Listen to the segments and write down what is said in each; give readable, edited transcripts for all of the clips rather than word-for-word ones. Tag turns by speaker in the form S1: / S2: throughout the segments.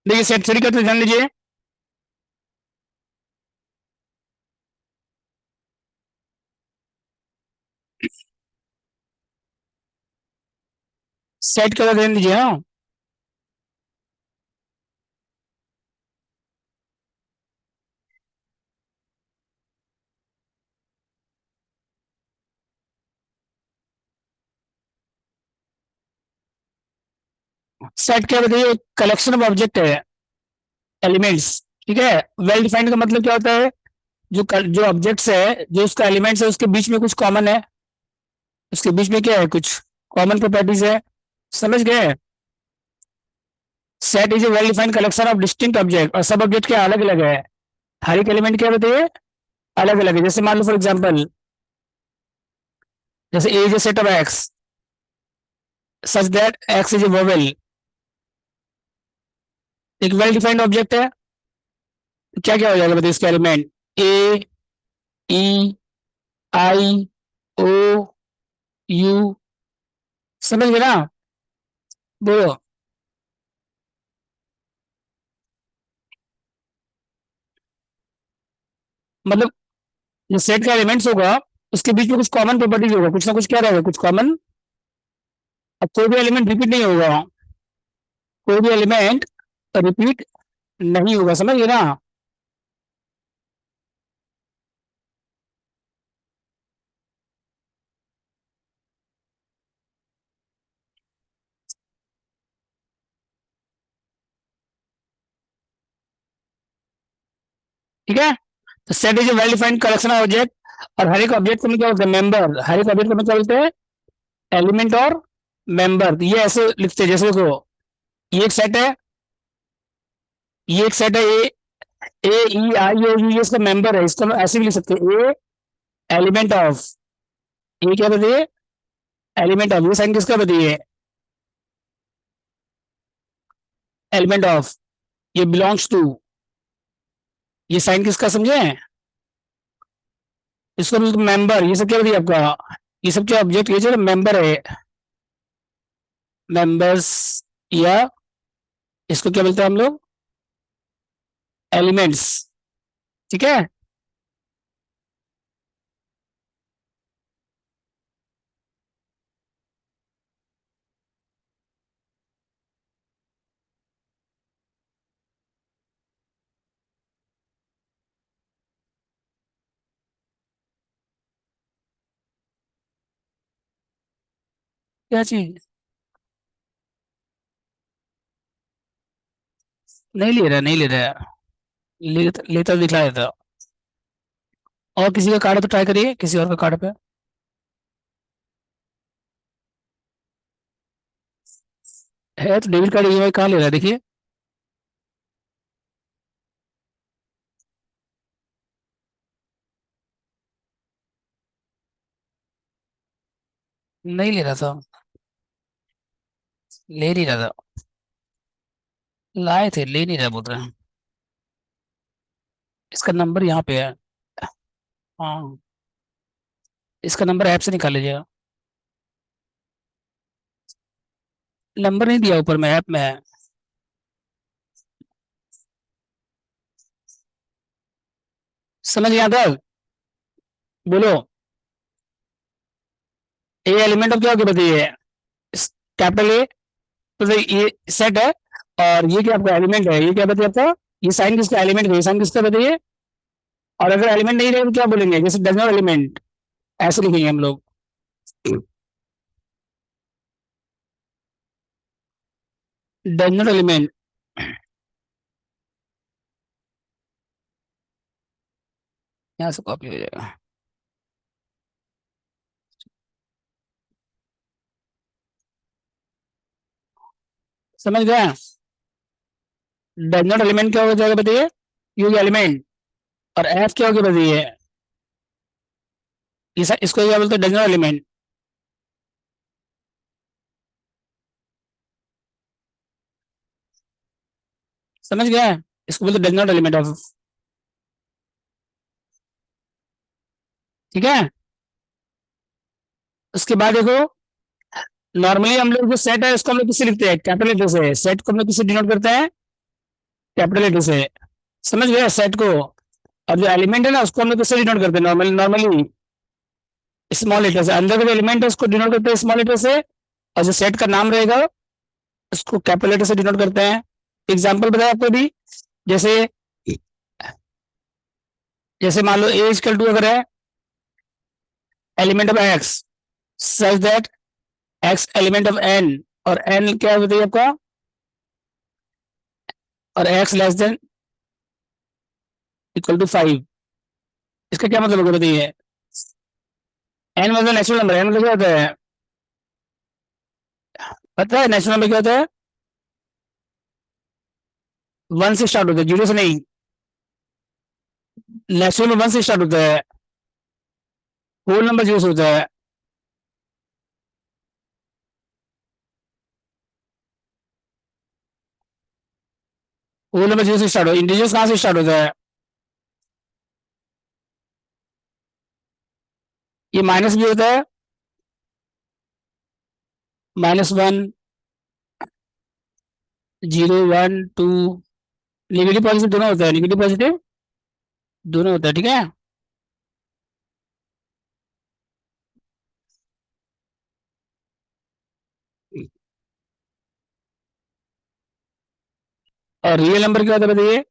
S1: देखिए set three का तो जान लीजिए। सेट का तो जान लीजिए, हाँ। सेट क्या बताइए, कलेक्शन ऑफ ऑब्जेक्ट है, एलिमेंट्स। ठीक है। वेल डिफाइंड का मतलब क्या होता है, जो ऑब्जेक्ट्स है, जो उसका एलिमेंट्स है, उसके बीच में कुछ कॉमन है। उसके बीच में क्या है, कुछ कॉमन प्रॉपर्टीज है। समझ गए। Set is a well defined collection of distinct object, और सब ऑब्जेक्ट क्या अलग अलग है। हर एक एलिमेंट क्या बताइए, अलग अलग है। जैसे मान लो फॉर एग्जाम्पल, जैसे A is a set of x such that x is a vowel. एक वेल डिफाइंड ऑब्जेक्ट है, तो क्या क्या हो जाएगा बताइए इसके element, A, E, I, O, you. समझ गए ना। बोलो। मतलब जो सेट का एलिमेंट्स होगा, उसके बीच में कुछ कॉमन प्रॉपर्टीज होगा, कुछ ना कुछ क्या रहेगा, कुछ कॉमन। अब कोई भी एलिमेंट रिपीट नहीं होगा, कोई भी एलिमेंट रिपीट नहीं होगा, समझ गए ना। ठीक है। तो set is a well defined collection of object, और हर एक ऑब्जेक्ट को हम क्या बोलते हैं, मेंबर। हर एक ऑब्जेक्ट को हम क्या बोलते हैं, एलिमेंट और मेंबर। ये ऐसे लिखते हैं, जैसे देखो, ये एक सेट है, ये एक सेट है, ए, ई, आई, ओ, यू, ये इसका मेंबर है। इसको हम ऐसे भी लिख सकते हैं, ए एलिमेंट ऑफ। ये क्या बताइए, एलिमेंट ऑफ। ये साइन किसका बताइए, एलिमेंट ऑफ। ये बिलोंग्स टू, ये साइन किसका समझे, इसको मेंबर। ये सब क्या बताइए आपका, ये सब क्या ऑब्जेक्ट, ये जो मेंबर है, मेंबर्स, या इसको क्या बोलते हैं हम लोग, एलिमेंट्स। ठीक है। क्या चीज, नहीं ले रहा, नहीं ले रहा। लेता दिखला देता। और किसी का कार्ड तो ट्राई करिए, किसी और का कार्ड पे। है तो डेबिट कार्ड ईएमआई कहाँ ले रहा है, देखिए। नहीं ले रहा था, ले नहीं रहा था। लाए थे, ले नहीं रहा बोल रहे हैं। इसका नंबर यहाँ पे है। हाँ, इसका नंबर ऐप से निकाल लीजिएगा। नंबर नहीं दिया ऊपर में, ऐप में है। समझ गया था। बोलो। ए एलिमेंट ऑफ क्या होगा बताइए, कैपिटल ए। तो फिर ये सेट है, और ये क्या आपका एलिमेंट है, ये क्या बताइए आपका, ये साइन किसका एलिमेंट है, ये साइन किसका बताइए। और अगर एलिमेंट नहीं रहे तो क्या बोलेंगे, जैसे डज नॉट एलिमेंट, ऐसे लिखेंगे हम लोग, डज नॉट एलिमेंट। यहाँ से कॉपी हो जाएगा। समझ गए। डज नॉट एलिमेंट क्या हो जाएगा बताइए, ये एलिमेंट। और एफ क्या होगा बताइए, इसको क्या बोलते हैं, डज नॉट एलिमेंट। समझ गए। इसको बोलते डज नॉट एलिमेंट ऑफ। ठीक है। उसके बाद देखो, नॉर्मली हम लोग जो सेट है, इसको हम लोग किससे लिखते हैं, कैपिटल लेटर से। सेट को हम लोग किससे डिनोट करते हैं, कैपिटल लेटर से, समझ गए सेट को। और जो एलिमेंट है ना उसको हम लोग किससे डिनोट करते हैं, नॉर्मली स्मॉल लेटर से। अंदर का जो एलिमेंट है उसको डिनोट करते हैं स्मॉल लेटर से, और जो सेट का नाम रहेगा उसको कैपिटल लेटर से डिनोट करते हैं। एग्जाम्पल बताया आपको भी, जैसे जैसे मान लो ए इक्वल टू अगर है element of x such that x element of N, और एन क्या बताइए आपका, और x less than equal to 5। इसका क्या मतलब होगा बताइए। एन मतलब नेचुरल नंबर, एन मतलब क्या होता है पता है, नेचुरल नंबर क्या होता है, 1 से स्टार्ट होता है, 0 से नहीं। नेचुरल नंबर 1 से स्टार्ट होता है, होल नंबर 0 से होता है। होल नंबर 0 से स्टार्ट हो, इंटीजर्स कहाँ से स्टार्ट होता है, ये माइनस भी होता है, -1, 0, 1, 2, नेगेटिव पॉजिटिव दोनों होता है, नेगेटिव पॉजिटिव दोनों होता है, ठीक है। और रियल नंबर क्या होता है बताइए।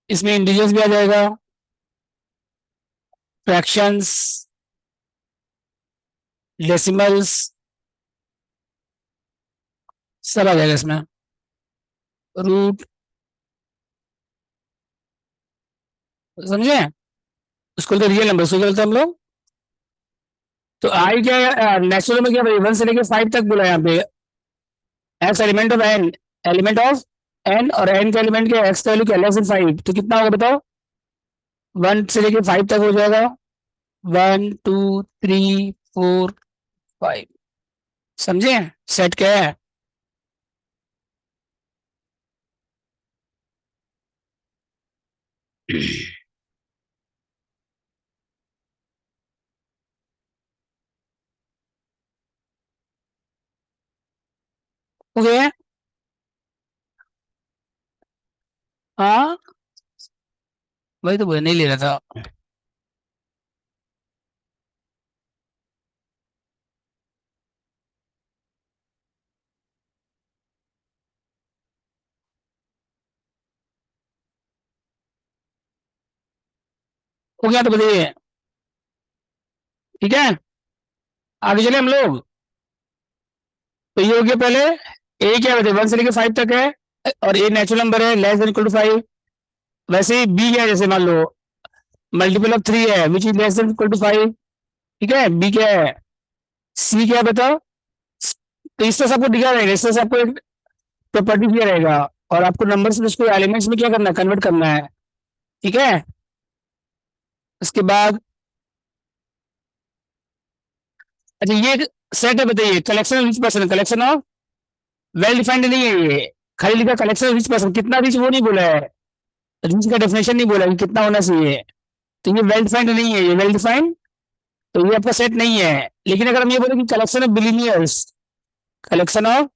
S1: इसमें इंटीजर्स भी आ जाएगा, फ्रैक्शंस, डेसिमल्स, सब आ जाएगा इसमें, रूट, समझे। उसको बोलते रियल नंबर, उसको क्या बोलते हैं हम लोग। तो आई क्या है नेचुरल में क्या 1 से लेके 5 तक बोला यहाँ पे, x element of N, element of N, और एन का एलिमेंट क्या एक्स का वैल्यू क्या लेस देन 5, तो कितना होगा बताओ, 1 से लेके 5 तक हो जाएगा, 1, 2, 3, 4, 5, समझे सेट क्या है। ओके, हाँ वही तो नहीं ले रहा था। हो गया तो बताइए, ठीक है। आगे चले हम लोग। तो ये हो गया पहले, ए क्या बताइए 1 से लेके 5 तक है, और ए नेचुरल नंबर है लेस देन इक्वल टू 5। वैसे ही बी क्या है, जैसे मान लो मल्टीपल ऑफ 3 है which is less than equal to 5, ठीक है। बी क्या है, सी क्या है बताओ। तो इससे सबको दिखा रहेगा, इससे सबको एक प्रॉपर्टी दिया रहेगा, और आपको नंबर्स में उसको एलिमेंट्स में क्या करना है, कन्वर्ट करना है, ठीक है। उसके बाद अच्छा ये सेट है बताइए, collection of rich person, collection of well defined नहीं है ये, खाली लिखा कलेक्शन ऑफ रिच पर्सन, कितना रिच वो नहीं बोला है, रिच का डेफिनेशन नहीं बोला कि कितना होना चाहिए। तो ये वेल डिफाइंड नहीं है, ये वेल डिफाइंड, तो ये आपका सेट नहीं है। लेकिन अगर हम ये बोले कि collection of billionaires, collection of,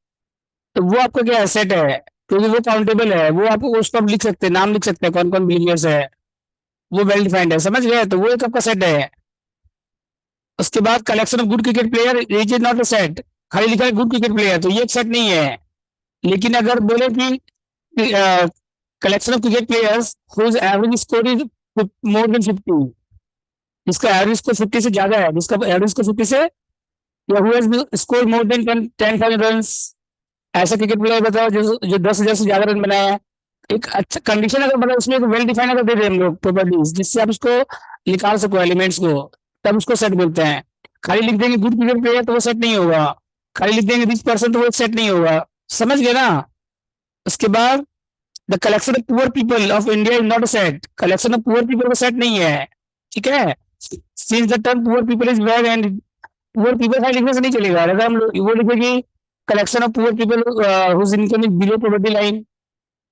S1: तो वो आपका क्या है, सेट है, क्योंकि वो काउंटेबल है, वो आपको उस पर लिख सकते हैं, नाम लिख सकते हैं कौन कौन बिलीनियर्स है, वो वेल डिफाइंड है, समझ गए, तो वो एक आपका सेट है। उसके बाद collection of good cricket player is not a set, खाली लिखा है गुड क्रिकेट प्लेयर, तो ये एक सेट नहीं है। लेकिन अगर बोले कि collection of cricket players whose average score is more than 50, जिसका एवरेज स्कोर 50 से ज्यादा है, जिसका एवरेज स्कोर 50 से, या who has score more than 10,000 runs, ऐसा क्रिकेट प्लेयर बताओ जो 10,000 से ज्यादा रन बनाया है। एक अच्छा कंडीशन अगर मतलब उसमें वेल डिफाइन अगर दे दें हम लोग प्रॉपर्टीज, जिससे आप उसको निकाल सको एलिमेंट्स को, तब उसको सेट बोलते हैं। खाली लिख देंगे गुड क्रिकेट प्लेयर तो वो सेट नहीं होगा, खाली लिख देंगे रिच पर्सन तो वो सेट नहीं होगा, समझ गए ना। उसके बाद the collection of poor people of India is not a set, collection of poor people का सेट नहीं है, ठीक है। Since the term poor people is वैग एंड पुअर पीपल साइड लिखने से नहीं चलेगा, अगर हम लोग वो लिखे कि collection of poor people whose income is below poverty line,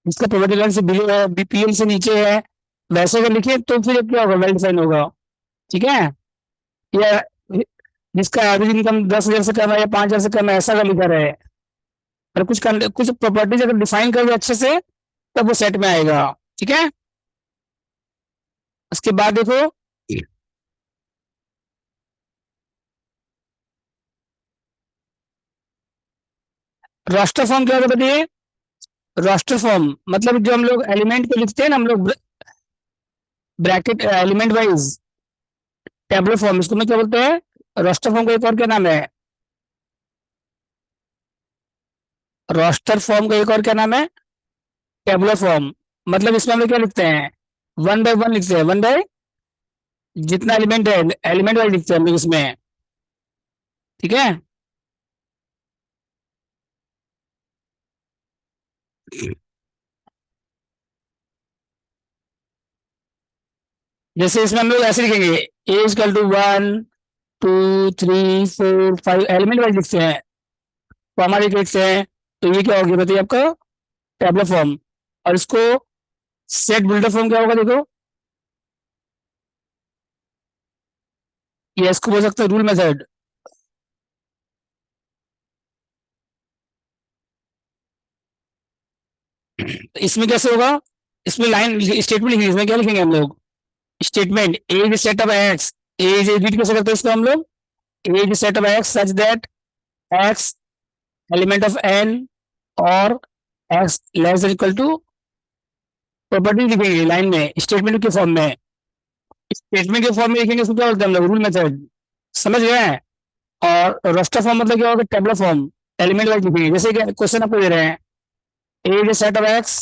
S1: जिसका पॉवर्टी लाइन से बिलो है, बीपीएल से नीचे है, वैसे अगर लिखे तो फिर क्या होगा, वेल डिफाइन होगा, ठीक है। या जिसका एवरेज इनकम 10,000 से कम है या 5,000 से कम है, ऐसा अगर लिखा रहे, और कुछ प्रॉपर्टीज अगर डिफाइन कर दो अच्छे से तब वो सेट में आएगा। ठीक है, उसके बाद देखो रोस्टर फॉर्म क्या होता है बताइए। रोस्टर फॉर्म मतलब जो हम लोग एलिमेंट को लिखते हैं ना, हम लोग bracket element wise tabular form, इसको मैं क्या बोलते हैं, रोस्टर फॉर्म का एक और क्या नाम है, रोस्टर फॉर्म का एक और क्या नाम है, टेबुलर फॉर्म। मतलब इसमें हम लोग क्या लिखते हैं, वन बाय वन लिखते हैं, वन बाय जितना एलिमेंट है एलिमेंट वाइज लिखते हैं हम लोग इसमें। ठीक है, जैसे इसमें हम लोग ऐसे लिखेंगे ए इजकल टू 1 2 3 4 5 एलिमेंट वाइज लिखते हैं, कॉमा लेके लिखते हैं। तो ये क्या होगी बताइए आपका, टेबुलर फॉर्म। और इसको सेट बिल्डर फॉर्म क्या होगा देखो, ये इसको बोल सकते हैं रूल मेथड। तो इसमें कैसे होगा, इसमें लाइन स्टेटमेंट लिखेंगे, इसमें क्या लिखेंगे हम लोग, statement A is set of x, A is read कैसे करते हैं इसको हम लोग, A is set of x such that x element of N और x less than equal to, property लिखेंगे लाइन में स्टेटमेंट के फॉर्म में, स्टेटमेंट के फॉर्म में लिखेंगे, इसको क्या बोलते हैं हम लोग, रूल मेथड। समझ गए। और रोस्टर फॉर्म मतलब क्या होगा, टेबलर फॉर्म, एलिमेंट वाइज लिखेंगे। जैसे कि क्वेश्चन आपको दे रहे हैं A is set of x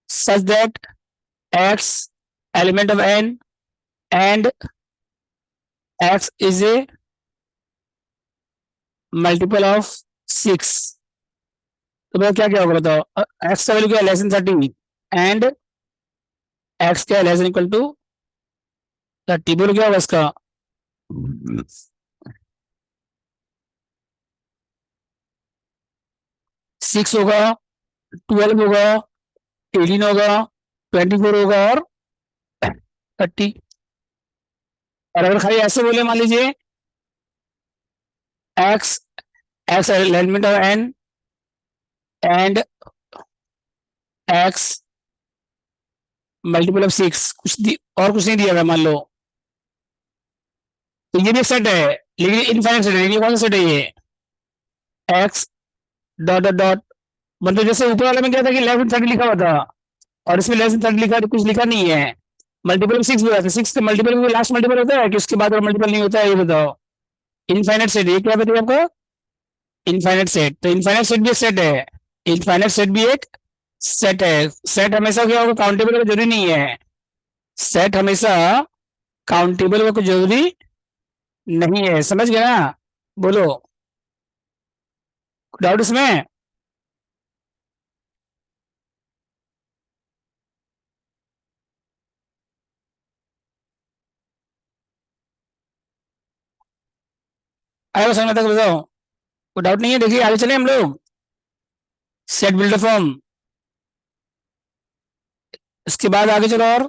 S1: such that x element of N and x is a multiple of 6। तो बताओ क्या क्या होगा, बताओ एक्स का वैल्यू क्या है, लेस देन 30 एंड एक्स क्या है, लेस देन इक्वल टू 30। बोलो क्या होगा इसका, 6 होगा, 12 होगा, 18 होगा, 24 होगा और 30। और अगर खाली ऐसे बोले मान लीजिए x x element of N and x multiple of 6, और कुछ नहीं दिया गया मान लो, तो ये भी सेट है, लेकिन इनफाइनाइट सेट है। ये कौन सा सेट है, ये एक्स डॉट डॉट डॉट, मतलब जैसे ऊपर वाले में क्या था कि लेस देन 30 लिखा हुआ था, और इसमें लेस देन 30 लिखा, कुछ लिखा नहीं है। मल्टीपल में 6 भी होता है, 6 का मल्टीपल में लास्ट मल्टीपल होता है कि उसके बाद और मल्टीपल नहीं होता है, ये बताओ। इनफाइनाइट सेट, ये क्या बताइए आपको, इनफाइनाइट सेट। तो इनफाइनाइट सेट भी एक सेट है, इनफाइनाइट सेट भी एक सेट है। सेट हमेशा क्या होगा, काउंटेबल का जरूरी नहीं है, सेट हमेशा काउंटेबल का कोई जरूरी नहीं है। समझ गया ना, बोलो डाउट इसमें। आएगा समझ में तक बताओ, कोई डाउट नहीं है। देखिए आगे चले हम लोग, सेट बिल्डर फॉर्म, इसके बाद आगे चलो। और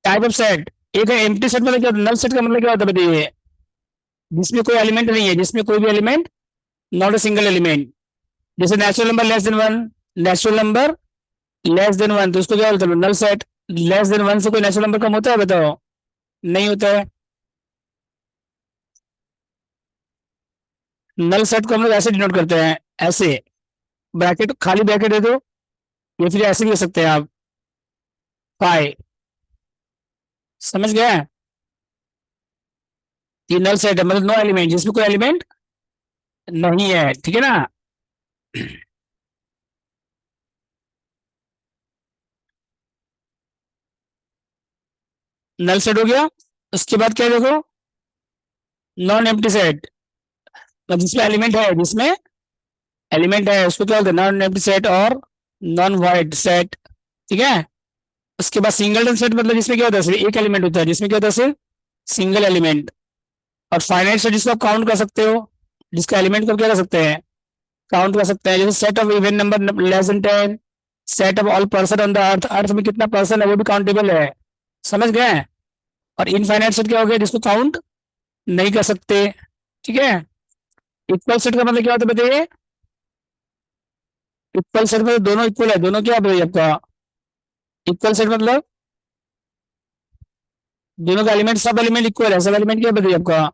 S1: टाइप ऑफ सेट, एक है एम्प्टी सेट, मतलब क्या, नल सेट का मतलब क्या होता है बताइए, जिसमें कोई एलिमेंट नहीं है, जिसमें कोई भी element, not a single element. जैसे natural number less than one, natural number less than one, तो उसको क्या बोलते हैं, null set. Less than one से कोई नेचुरल नंबर कम होता है बताओ, नहीं होता है। नल सेट को हम लोग ऐसे डिनोट करते हैं, ऐसे, ब्रैकेट खाली ब्रैकेट दे दो, या फिर ऐसे भी हो सकते हैं आप, पाई। समझ गए, ये नल सेट है, मतलब नो एलिमेंट, जिसमें कोई एलिमेंट नहीं है। ठीक है ना, नल सेट हो गया। उसके बाद क्या है देखो, नॉन एम्प्टी सेट, मतलब जिसमें एलिमेंट है, जिसमें एलिमेंट है उसको क्या बोलते हैं, नॉन एम्प्टी सेट और नॉन वाइड सेट। ठीक है, उसके बाद सिंगलटन सेट, मतलब जिसमें क्या होता है, सिर्फ एक एलिमेंट होता है, जिसमें क्या होता है, सिर्फ सिंगल एलिमेंट। और फाइनाइट सेट, जिसको आप काउंट कर सकते हो, जिसका एलिमेंट को क्या कर सकते हैं, काउंट कर सकते हैं। जैसे set of even number less than 10, set of all person on the earth, earth में कितना पर्सन है वो भी काउंटेबल है। समझ गए। और इनफाइनाइट सेट क्या हो गया, जिसको काउंट नहीं कर सकते। ठीक है, इक्वल सेट का मतलब क्या होता है बताइए, इक्वल सेट मतलब दोनों इक्वल है, दोनों क्या है आपका इक्वल सेट मतलब दोनों का एलिमेंट, सब एलिमेंट इक्वल है, सब एलिमेंट क्या बताइए आपका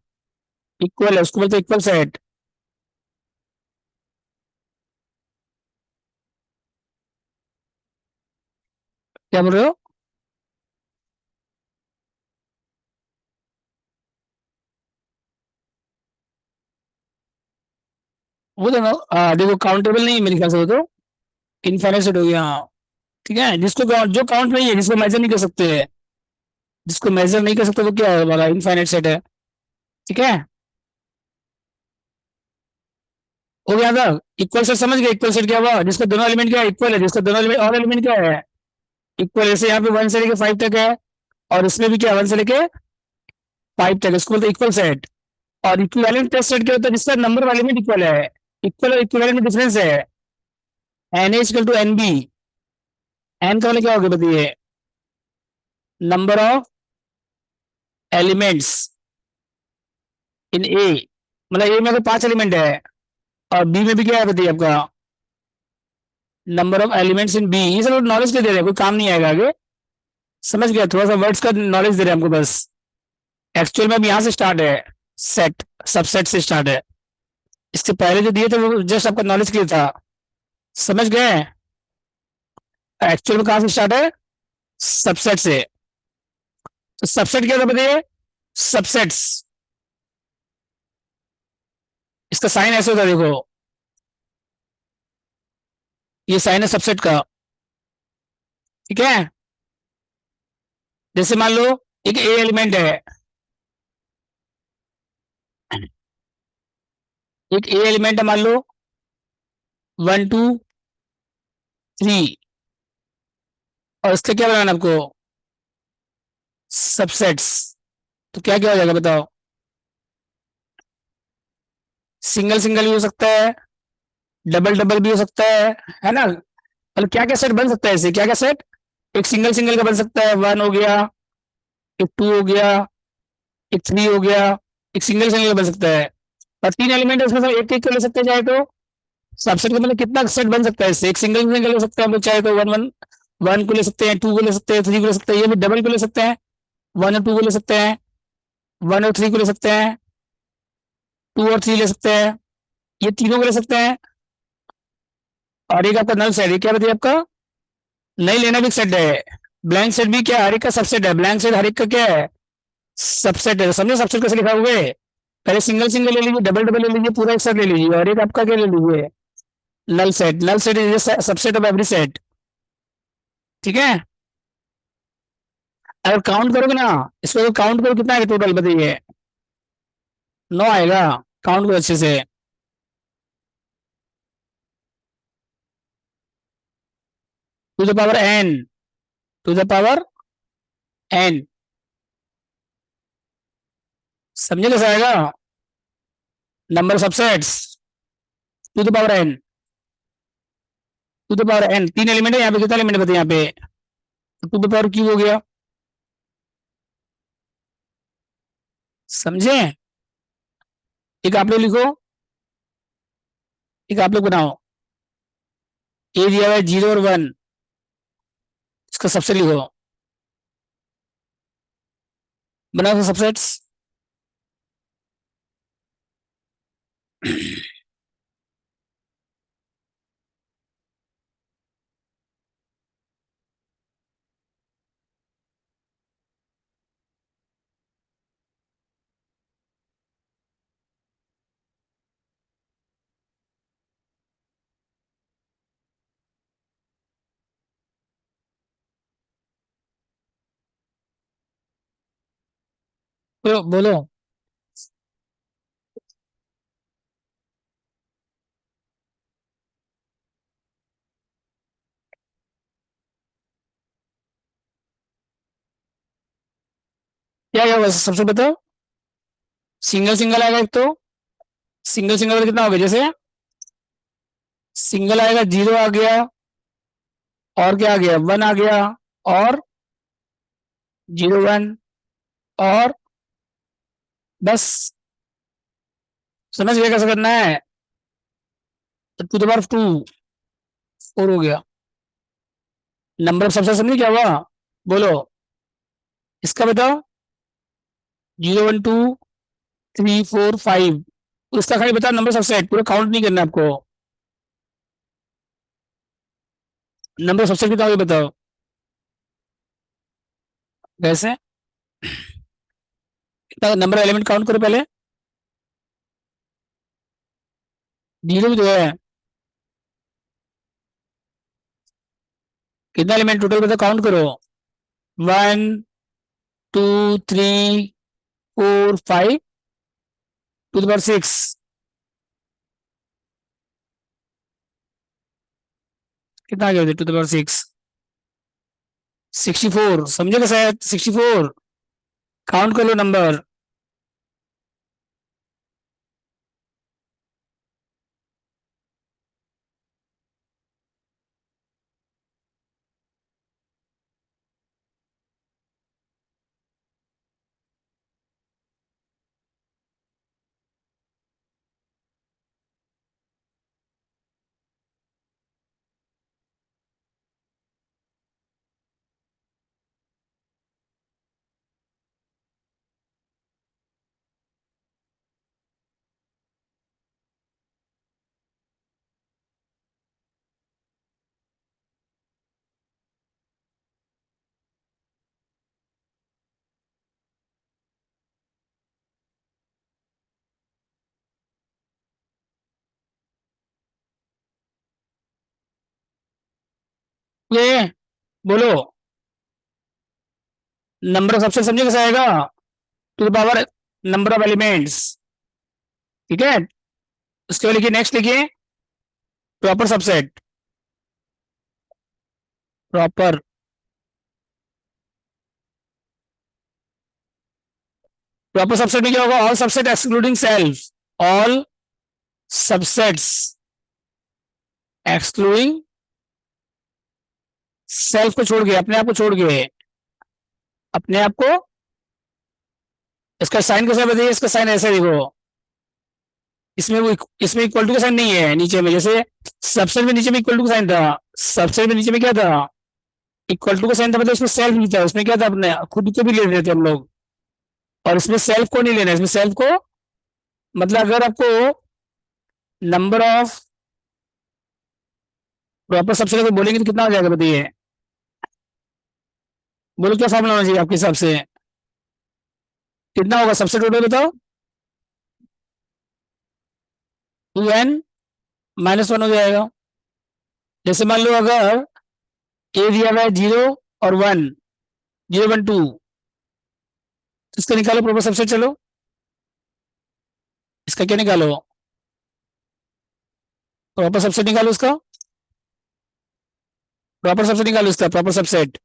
S1: इक्वल है, उसको बोलते हैं इक्वल सेट। क्या बोल रहे हो? वो देखो देखो काउंटेबल नहीं है मेरे ख्याल से, वो तो इनफाइनाइट सेट हो गया, हाँ। ठीक है, जिसको जो काउंट नहीं है, जिसको मेजर नहीं कर सकते, जिसको मेजर नहीं कर सकते वो क्या है हमारा इनफाइनाइट सेट है। ठीक है, हो गया था। इक्वल सेट समझ गए, इक्वल सेट क्या हुआ, जिसका दोनों एलिमेंट क्या इक्वल है, जिसका दोनों एलिमेंट और एलिमेंट क्या है इक्वल, जैसे यहाँ पे 1 से लेके 5 तक है, और इसमें भी क्या 1 से लेके 5 तक है, इसको बोलते हैं इक्वल सेट। और इक्विवेलेंट टेस्ट सेट क्या होता है, जिसका नंबर ऑफ एलिमेंट इक्वल है। इक्वल और इक्विवेलेंट में डिफरेंस है। N A equal to n B, n का मतलब क्या होगा बताइए, number of elements in A, मतलब ए में अगर 5 एलिमेंट है, और बी में भी क्या है बताइए आपका number of elements in B. ये सब नॉलेज के दे रहे हैं, कोई काम नहीं आएगा आगे, समझ गया, थोड़ा सा वर्ड्स का नॉलेज दे रहे हैं हमको बस। एक्चुअल में अब यहाँ से स्टार्ट है, सेट सबसेट से स्टार्ट है। इसके पहले जो दिए थे वो जस्ट आपका नॉलेज के लिए था, समझ गए। एक्चुअल में कहाँ से स्टार्ट है, सबसेट से। तो सबसेट क्या था बताइए, सबसेट्स, इसका साइन ऐसे होता है देखो, ये साइन है सबसेट का। ठीक है, जैसे मान लो एक ए एलिमेंट है, एक ए एलिमेंट है मान लो 1 2 3, और इसका क्या बनाना आपको सबसेट्स। तो क्या क्या हो जाएगा बताओ, सिंगल सिंगल भी हो सकता है, डबल डबल भी हो सकता है ना, मतलब क्या क्या सेट बन सकता है इससे, क्या क्या सेट, एक सिंगल सिंगल का बन सकता है, 1 हो गया, एक 2 हो गया, एक 3 हो गया, एक सिंगल सिंगल का बन सकता है। और 3 एलिमेंट है उसमें से एक एक को ले सकते हैं चाहे तो। सबसेट का मतलब कितना सेट बन सकता है इससे, एक सिंगल सिंगल ले सकते हैं हम लोग चाहे तो, वन वन, 1 को ले सकते हैं, 2 को ले सकते हैं, 3 को ले सकते हैं, ये भी डबल को ले सकते हैं, 1 और 2 को ले सकते हैं, 1 और 3 को ले सकते हैं, 2 और 3 ले सकते हैं, ये तीनों को ले सकते हैं। और एक आपका नल सेट, ये क्या बताइए आपका नहीं लेना भी सेट है। ब्लैंक सेट भी क्या हर एक का सबसेट है, ब्लैंक सेट हर एक का क्या है सबसेट है, समझे सबसेट कैसे लिखा हुआ है। पहले सिंगल सिंगल ले लीजिए, डबल डबल ले लीजिए, पूरा एक सेट ले लीजिए, और एक आपका क्या ले लीजिए null set. Null set is subset of every set. ठीक है, अगर काउंट करोगे ना, इसको तो काउंट करो कितना है टोटल बताइए, 9 आएगा, काउंट करो अच्छे से। Two the power n, two the power n, समझे कैसे आएगा, number subsets two the power n, two the power n, 3 element है यहाँ पे, कितना एलिमेंट बताइए यहाँ पे, टू द पावर क्यू हो गया, समझे। एक आप लोग लिखो, एक आप लोग बनाओ, ए दिया हुआ है 0 और 1, इसका सबसे लिखो, बनाओ सबसेट्स। बोलो बोलो, क्या क्या होगा सबसे बताओ, सिंगल सिंगल आएगा एक तो, सिंगल सिंगल कितना होगा, जैसे सिंगल आएगा 0 आ गया, और क्या आ गया 1 आ गया, और 0 1, और बस, समझ गया कैसे करना है, टू द पावर 2, 4 हो गया। नंबर ऑफ सबसेट समझे क्या हुआ? बोलो। इसका बताओ। 0 1 2 3 4 5। उसका खाली बताओ नंबर सबसेट, पूरा काउंट नहीं करना आपको। नंबर सबसेट बताओ, ये बताओ कैसे। कितना नंबर एलिमेंट काउंट करो पहले। 0 भी तो है। कितना एलिमेंट टोटल बताओ, काउंट करो। 1 2 3 4 5 टू द पावर 6। कितना आ गया टू द पावर 6? 64 समझे कैसे? 64 काउंट कर लो नंबर। ये बोलो। नंबर ऑफ सबसेट समझे कैसे आएगा? Two the power number of elements. ठीक है। उसके बाद लिखिए, नेक्स्ट लिखिए proper subset. Proper proper subset में क्या होगा? All subset excluding self. All subsets excluding self को छोड़ के, अपने आप को छोड़ के, अपने आप को। इसका साइन कैसे बताइए? इसका साइन ऐसे देखो। इसमें वो इसमें इक्वल टू का साइन नहीं है नीचे में, जैसे सबसेट में नीचे में इक्वल टू का साइन था। सबसेट में नीचे में क्या था? इक्वल टू का साइन था, मतलब उसमें सेल्फ नहीं था, उसमें क्या था? अपने खुद को भी ले रहे थे हम लोग। और इसमें सेल्फ को नहीं लेना, इसमें सेल्फ को मतलब अगर आपको नंबर ऑफ प्रॉपर सबसेट को बोलेंगे तो कितना हो जाएगा बताइए? बोलो क्या फॉर्मूला होना चाहिए आपके हिसाब से? कितना होगा सबसे टोटल बताओ? 2n-1 हो जाएगा। जैसे मान लो अगर ए दिया हुआ है 0 और 1, 0 1 2, तो इसका निकालो प्रॉपर सबसेट। चलो इसका क्या निकालो? प्रॉपर सबसेट निकालो इसका। प्रॉपर सबसेट निकालो इसका, प्रॉपर सबसेट।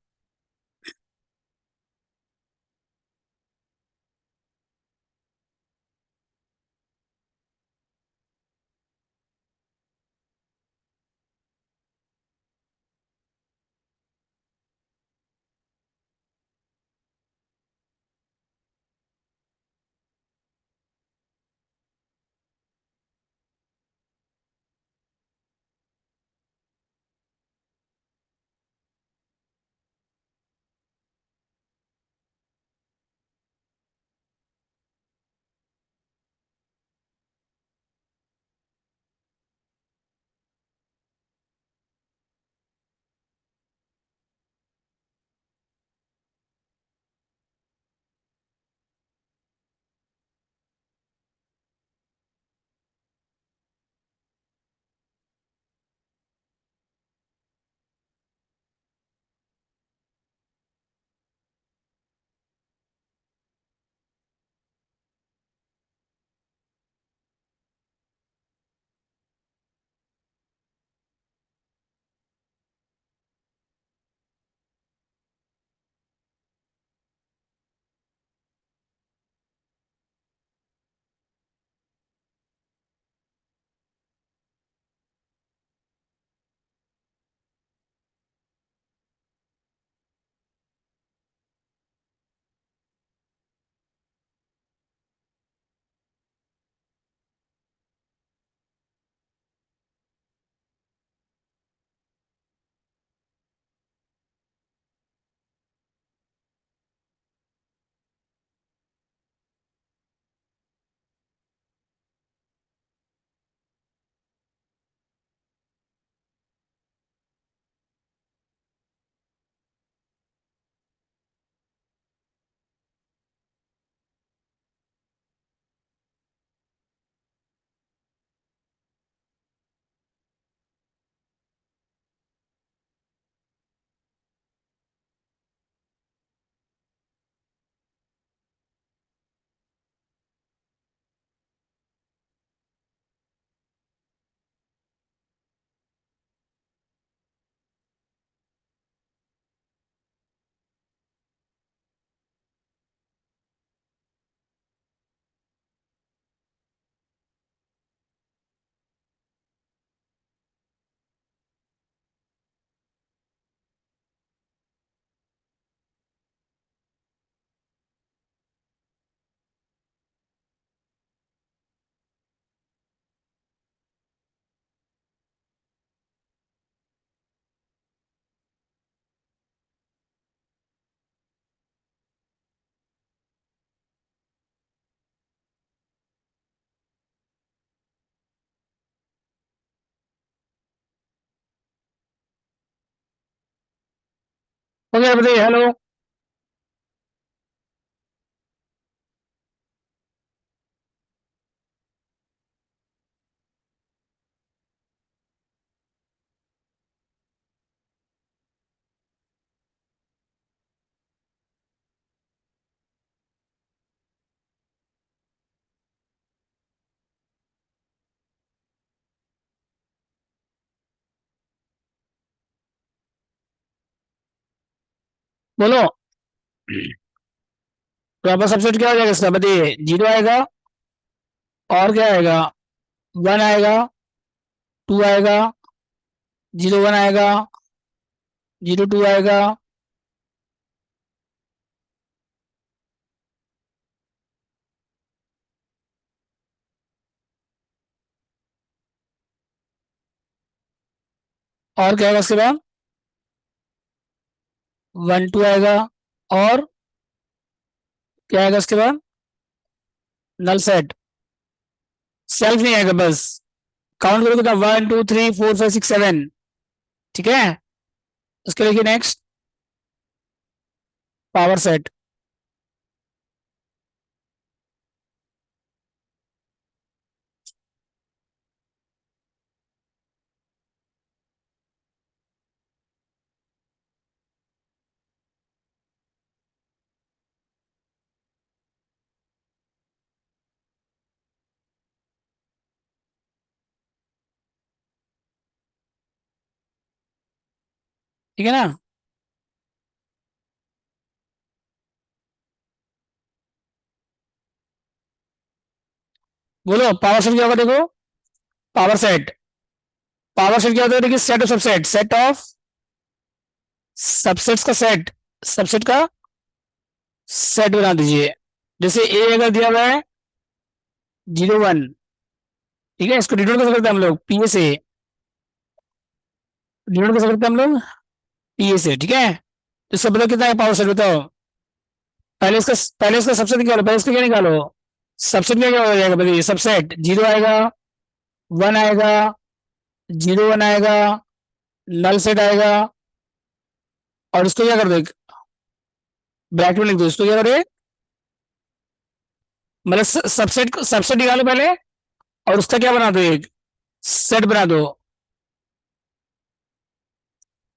S1: ओके बताइए। हेलो। बोलो। प्रॉपर सबसेट क्या हो जाएगा इसका बताइए। जीरो आएगा, और क्या आएगा? वन आएगा, टू आएगा, जीरो वन आएगा, जीरो टू आएगा। और क्या आएगा उसके बाद? वन टू आएगा, और क्या आएगा उसके बाद? Null set. सेल्फ नहीं आएगा बस। काउंट करोगे तो one two three four five six seven. ठीक है। उसके लिए नेक्स्ट पावर सेट। ठीक है ना? बोलो पावर सेट क्या होगा देखो। Power set. पावर सेट क्या होता है देखिए, set of subset, set of subsets का सेट। सबसेट का सेट बना दीजिए। जैसे ए अगर दिया हुआ है जीरो वन, ठीक है, इसको डिनोट कर सकते हैं हम लोग पी ए से। डिनोट कर सकते हैं हम लोग पी ए से। ठीक है, तो इसका बताओ कितना है पावर सेट बताओ। पहले इसका पहले इसका सबसेट निकालो, पहले इसका क्या निकालो? सबसेट में क्या हो जाएगा बताइए। सबसेट जीरो आएगा, वन आएगा, जीरो वन आएगा, नल सेट आएगा, और इसको क्या कर दो, ब्रैकेट में लिख दो। इसको क्या करो, मतलब सबसेट निकालो पहले, और उसका क्या बना दो, एक सेट बना दो।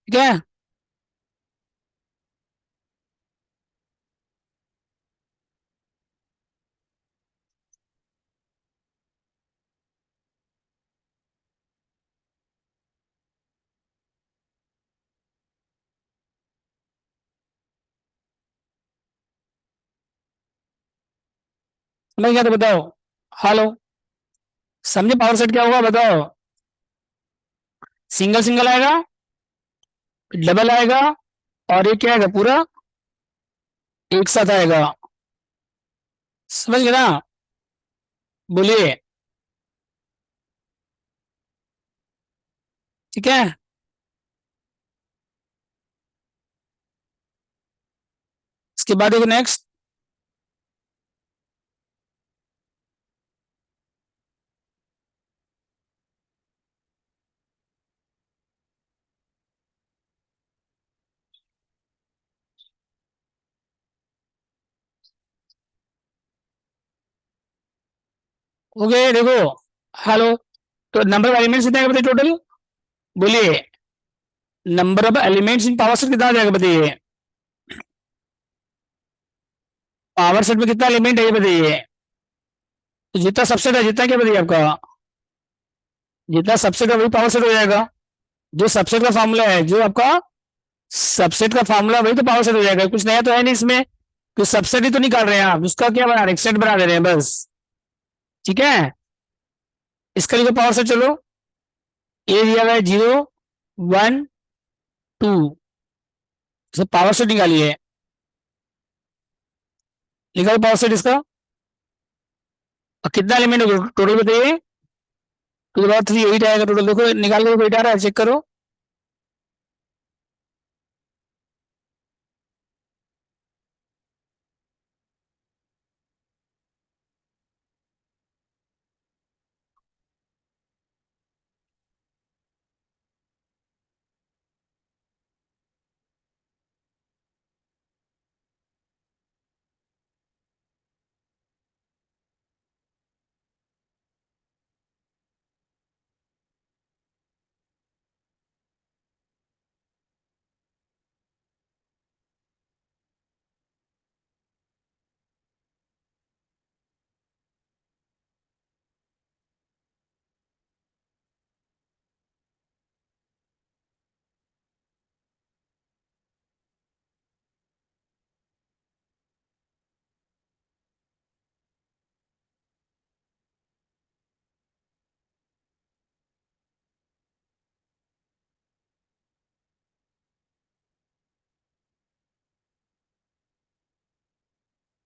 S1: ठीक है। समझ गया तो बताओ। हेलो। समझे पावर सेट क्या होगा बताओ। सिंगल सिंगल आएगा, डबल आएगा, और एक क्या आएगा पूरा एक साथ आएगा। समझ गए ना? बोलिए। ठीक है। इसके बाद देखो नेक्स्ट। हो गए देखो। हेलो। तो नंबर ऑफ एलिमेंट्स कितने आएगा बताइए टोटल। बोलिए। Number of elements in power set कितना आ जाएगा बताइए। पावर सेट में कितना एलिमेंट है ये बताइए। तो जितना सबसेट है, जितना क्या बताइए आपका, जितना सबसेट है वही पावर सेट हो जाएगा। जो सबसेट का फॉर्मूला है, जो आपका सबसेट का फॉर्मूला, वही तो पावर सेट हो जाएगा। कुछ नया तो है नहीं इसमें, तो सबसेट ही तो निकाल रहे हैं आप, उसका क्या बना रहे हैं, सेट बना दे रहे हैं बस। ठीक है। इसका लिखो पावर सेट चलो। ए दिया हुआ है जीरो, वन, टू, तो पावर सेट निकालिए। निकालो पावर सेट इसका। और कितना एलिमेंट होगा टोटल बताइए। Two the power three, eight आएगा टोटल। देखो निकाल के एट आ रहा है, चेक करो।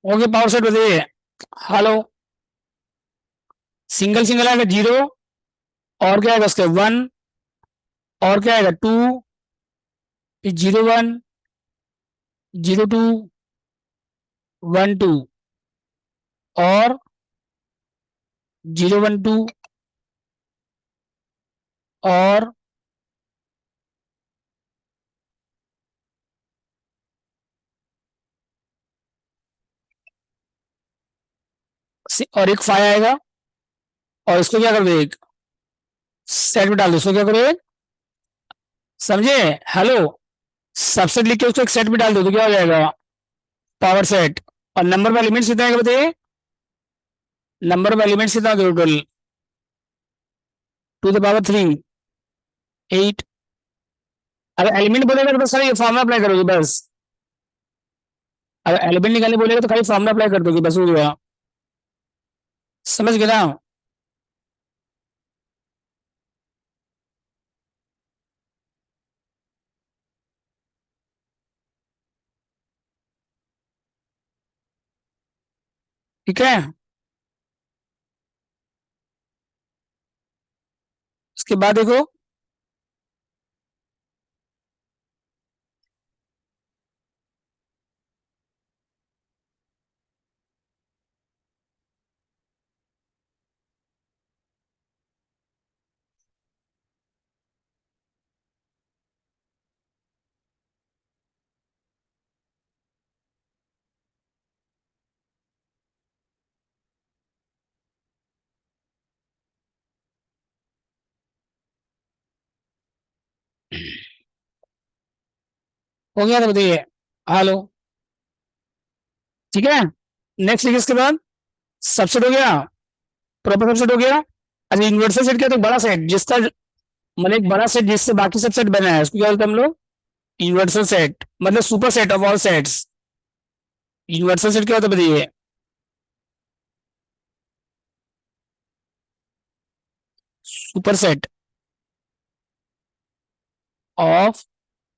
S1: ओके, पावर सेट बताइए। हेलो। सिंगल सिंगल आएगा जीरो, और क्या आएगा उसके वन, और क्या आएगा टू, फिर zero one, zero two, one two, और जीरो वन टू, और और एक फाइव आएगा, और इसको क्या कर दो, एक सेट में डाल दो, इसको क्या करो एक, समझे? हेलो। सबसेट लिख के उसको एक सेट में डाल दो तो क्या हो जाएगा, पावर सेट। और नंबर ऑफ एलिमेंट्स कितना है बताइए, नंबर ऑफ एलिमेंट्स कितना total, two the power three, eight. अगर एलिमेंट बोलेगा तो बस सारी फॉर्मुला अप्लाई करोगे बस। अगर एलिमेंट निकालने बोलेगा तो खाली फॉर्मुला अप्लाई कर दोगे, बस हो गया। समझ गए ना? ठीक है। उसके बाद देखो, हो गया तो बताइए। हेलो। ठीक है। नेक्स्ट लिखिए इसके बाद, सबसेट हो गया, प्रॉपर सबसेट हो गया। अच्छा, यूनिवर्सल सेट क्या, तो बड़ा सेट जिसका, मतलब एक बड़ा सेट जिससे बाकी सब सेट बना है उसको क्या बोलते हैं हम लोग, यूनिवर्सल सेट, मतलब super set of all sets. Universal set क्या होता है बताइए, super set of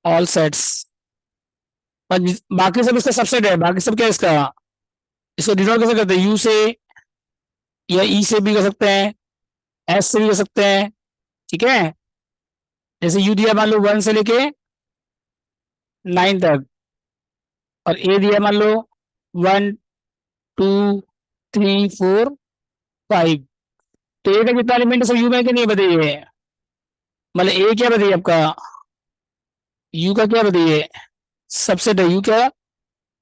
S1: all sets. बाकी सब इसका सबसेट है, बाकी सब क्या है इसका, इसको डिनोट कैसे करते हैं, यू से या ई से भी कर सकते हैं, एस से भी कर सकते हैं। ठीक है। जैसे यू दिया मान लो वन से लेके नाइन तक, और ए दिया मान लो one, two, three, four, five. तो ए का कितना एलिमेंट है सब यू में कि नहीं बताइए, मतलब ए क्या बताइए आपका, यू का क्या बताइए, सबसेट है, यू क्या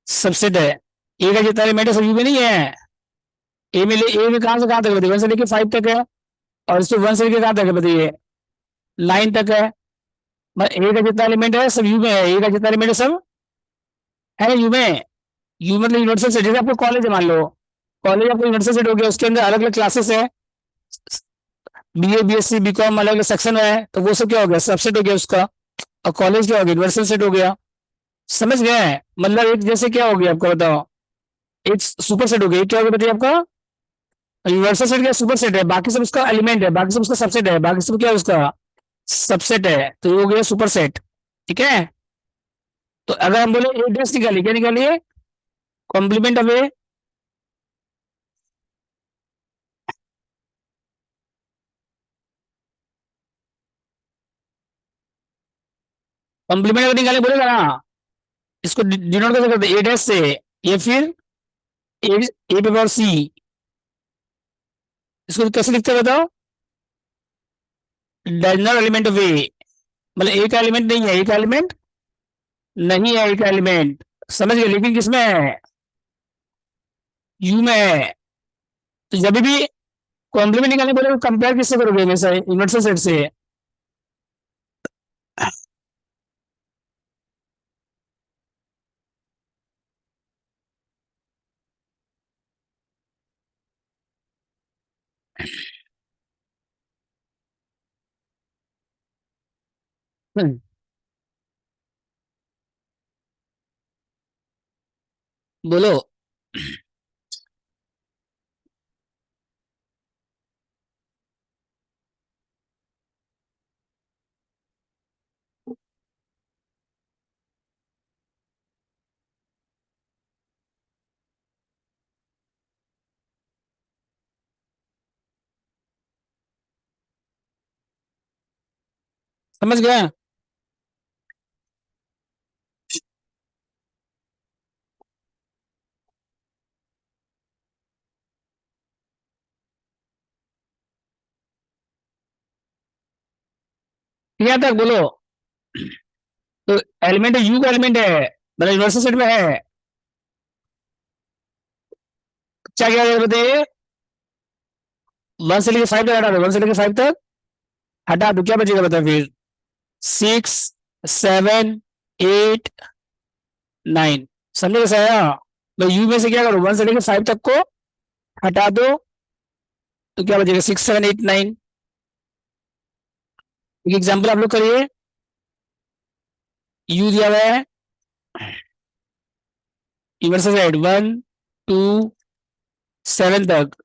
S1: सबसेट है। ए का जितना एलिमेंट है सब यू में नहीं है। ए में ए में कहां से कहां तक बताइए, वन से लेके फाइव तक है, और इसमें वन से लेके कहां तक है बताइए, नाइन तक है। मतलब ए का जितना एलिमेंट है सब यू में है, ए का जितना एलिमेंट है सब है यू में। यू मतलब यूनिवर्सल सेट, जैसे आपको कॉलेज है मान लो, कॉलेज आपको यूनिवर्सल सेट हो गया, उसके अंदर अलग अलग क्लासेस है, B A B S C B com अलग अलग सेक्शन है, तो वो सब क्या हो गया, सबसेट हो गया उसका। और कॉलेज क्या हो गया, यूनिवर्सल सेट हो गया। समझ गए? मतलब एक जैसे क्या हो गया आपका बताओ, एक सुपर सेट हो गया, एक क्या हो गया बताइए आपका, यूनिवर्सल सेट क्या सुपर सेट है, बाकी सब उसका एलिमेंट है, बाकी सब उसका सबसेट है, बाकी सब क्या है उसका सबसेट है, तो ये हो गया सुपर सेट। ठीक है। तो अगर हम बोले ए डैश निकालिए, क्या निकालिए, कॉम्प्लीमेंट ऑफ ए। कॉम्प्लीमेंट अगर निकाले बोलेगा ना, इसको डिनोट कैसे करते हैं, ए डैश से, ये फिर ए, ए पे पावर सी। इसको कैसे लिखते हैं बताओ, डज नॉट एलिमेंट ऑफ ए, मतलब ए का एलिमेंट नहीं है, ए का एलिमेंट नहीं है, ए का एलिमेंट। समझ गए, लेकिन किसमें है, यू में है। तो जब भी कॉम्प्लीमेंट निकालने बोले कंपेयर किससे करोगे हमेशा, यूनिवर्सल सेट से। बोलो। समझ गए? यहाँ तक बोलो। तो एलिमेंट यू का एलिमेंट है, मतलब यूनिवर्सल सेट में है। क्या क्या बताइए? 1 से लेकर 5 तक हटा दो, 1 से लेकर 5 तक हटा दो, क्या बचेगा बताओ फिर? 6, 7, 8, 9। समझे कैसे आया? तो यू में से क्या करो, 1 से लेकर 5 तक को हटा दो, तो क्या बचेगा? 6, 7, 8, 9। एक एग्जाम्पल आप लोग करिए। यू दिया हुआ है, यूनिवर्सल सेट 1, 2, 7 तक।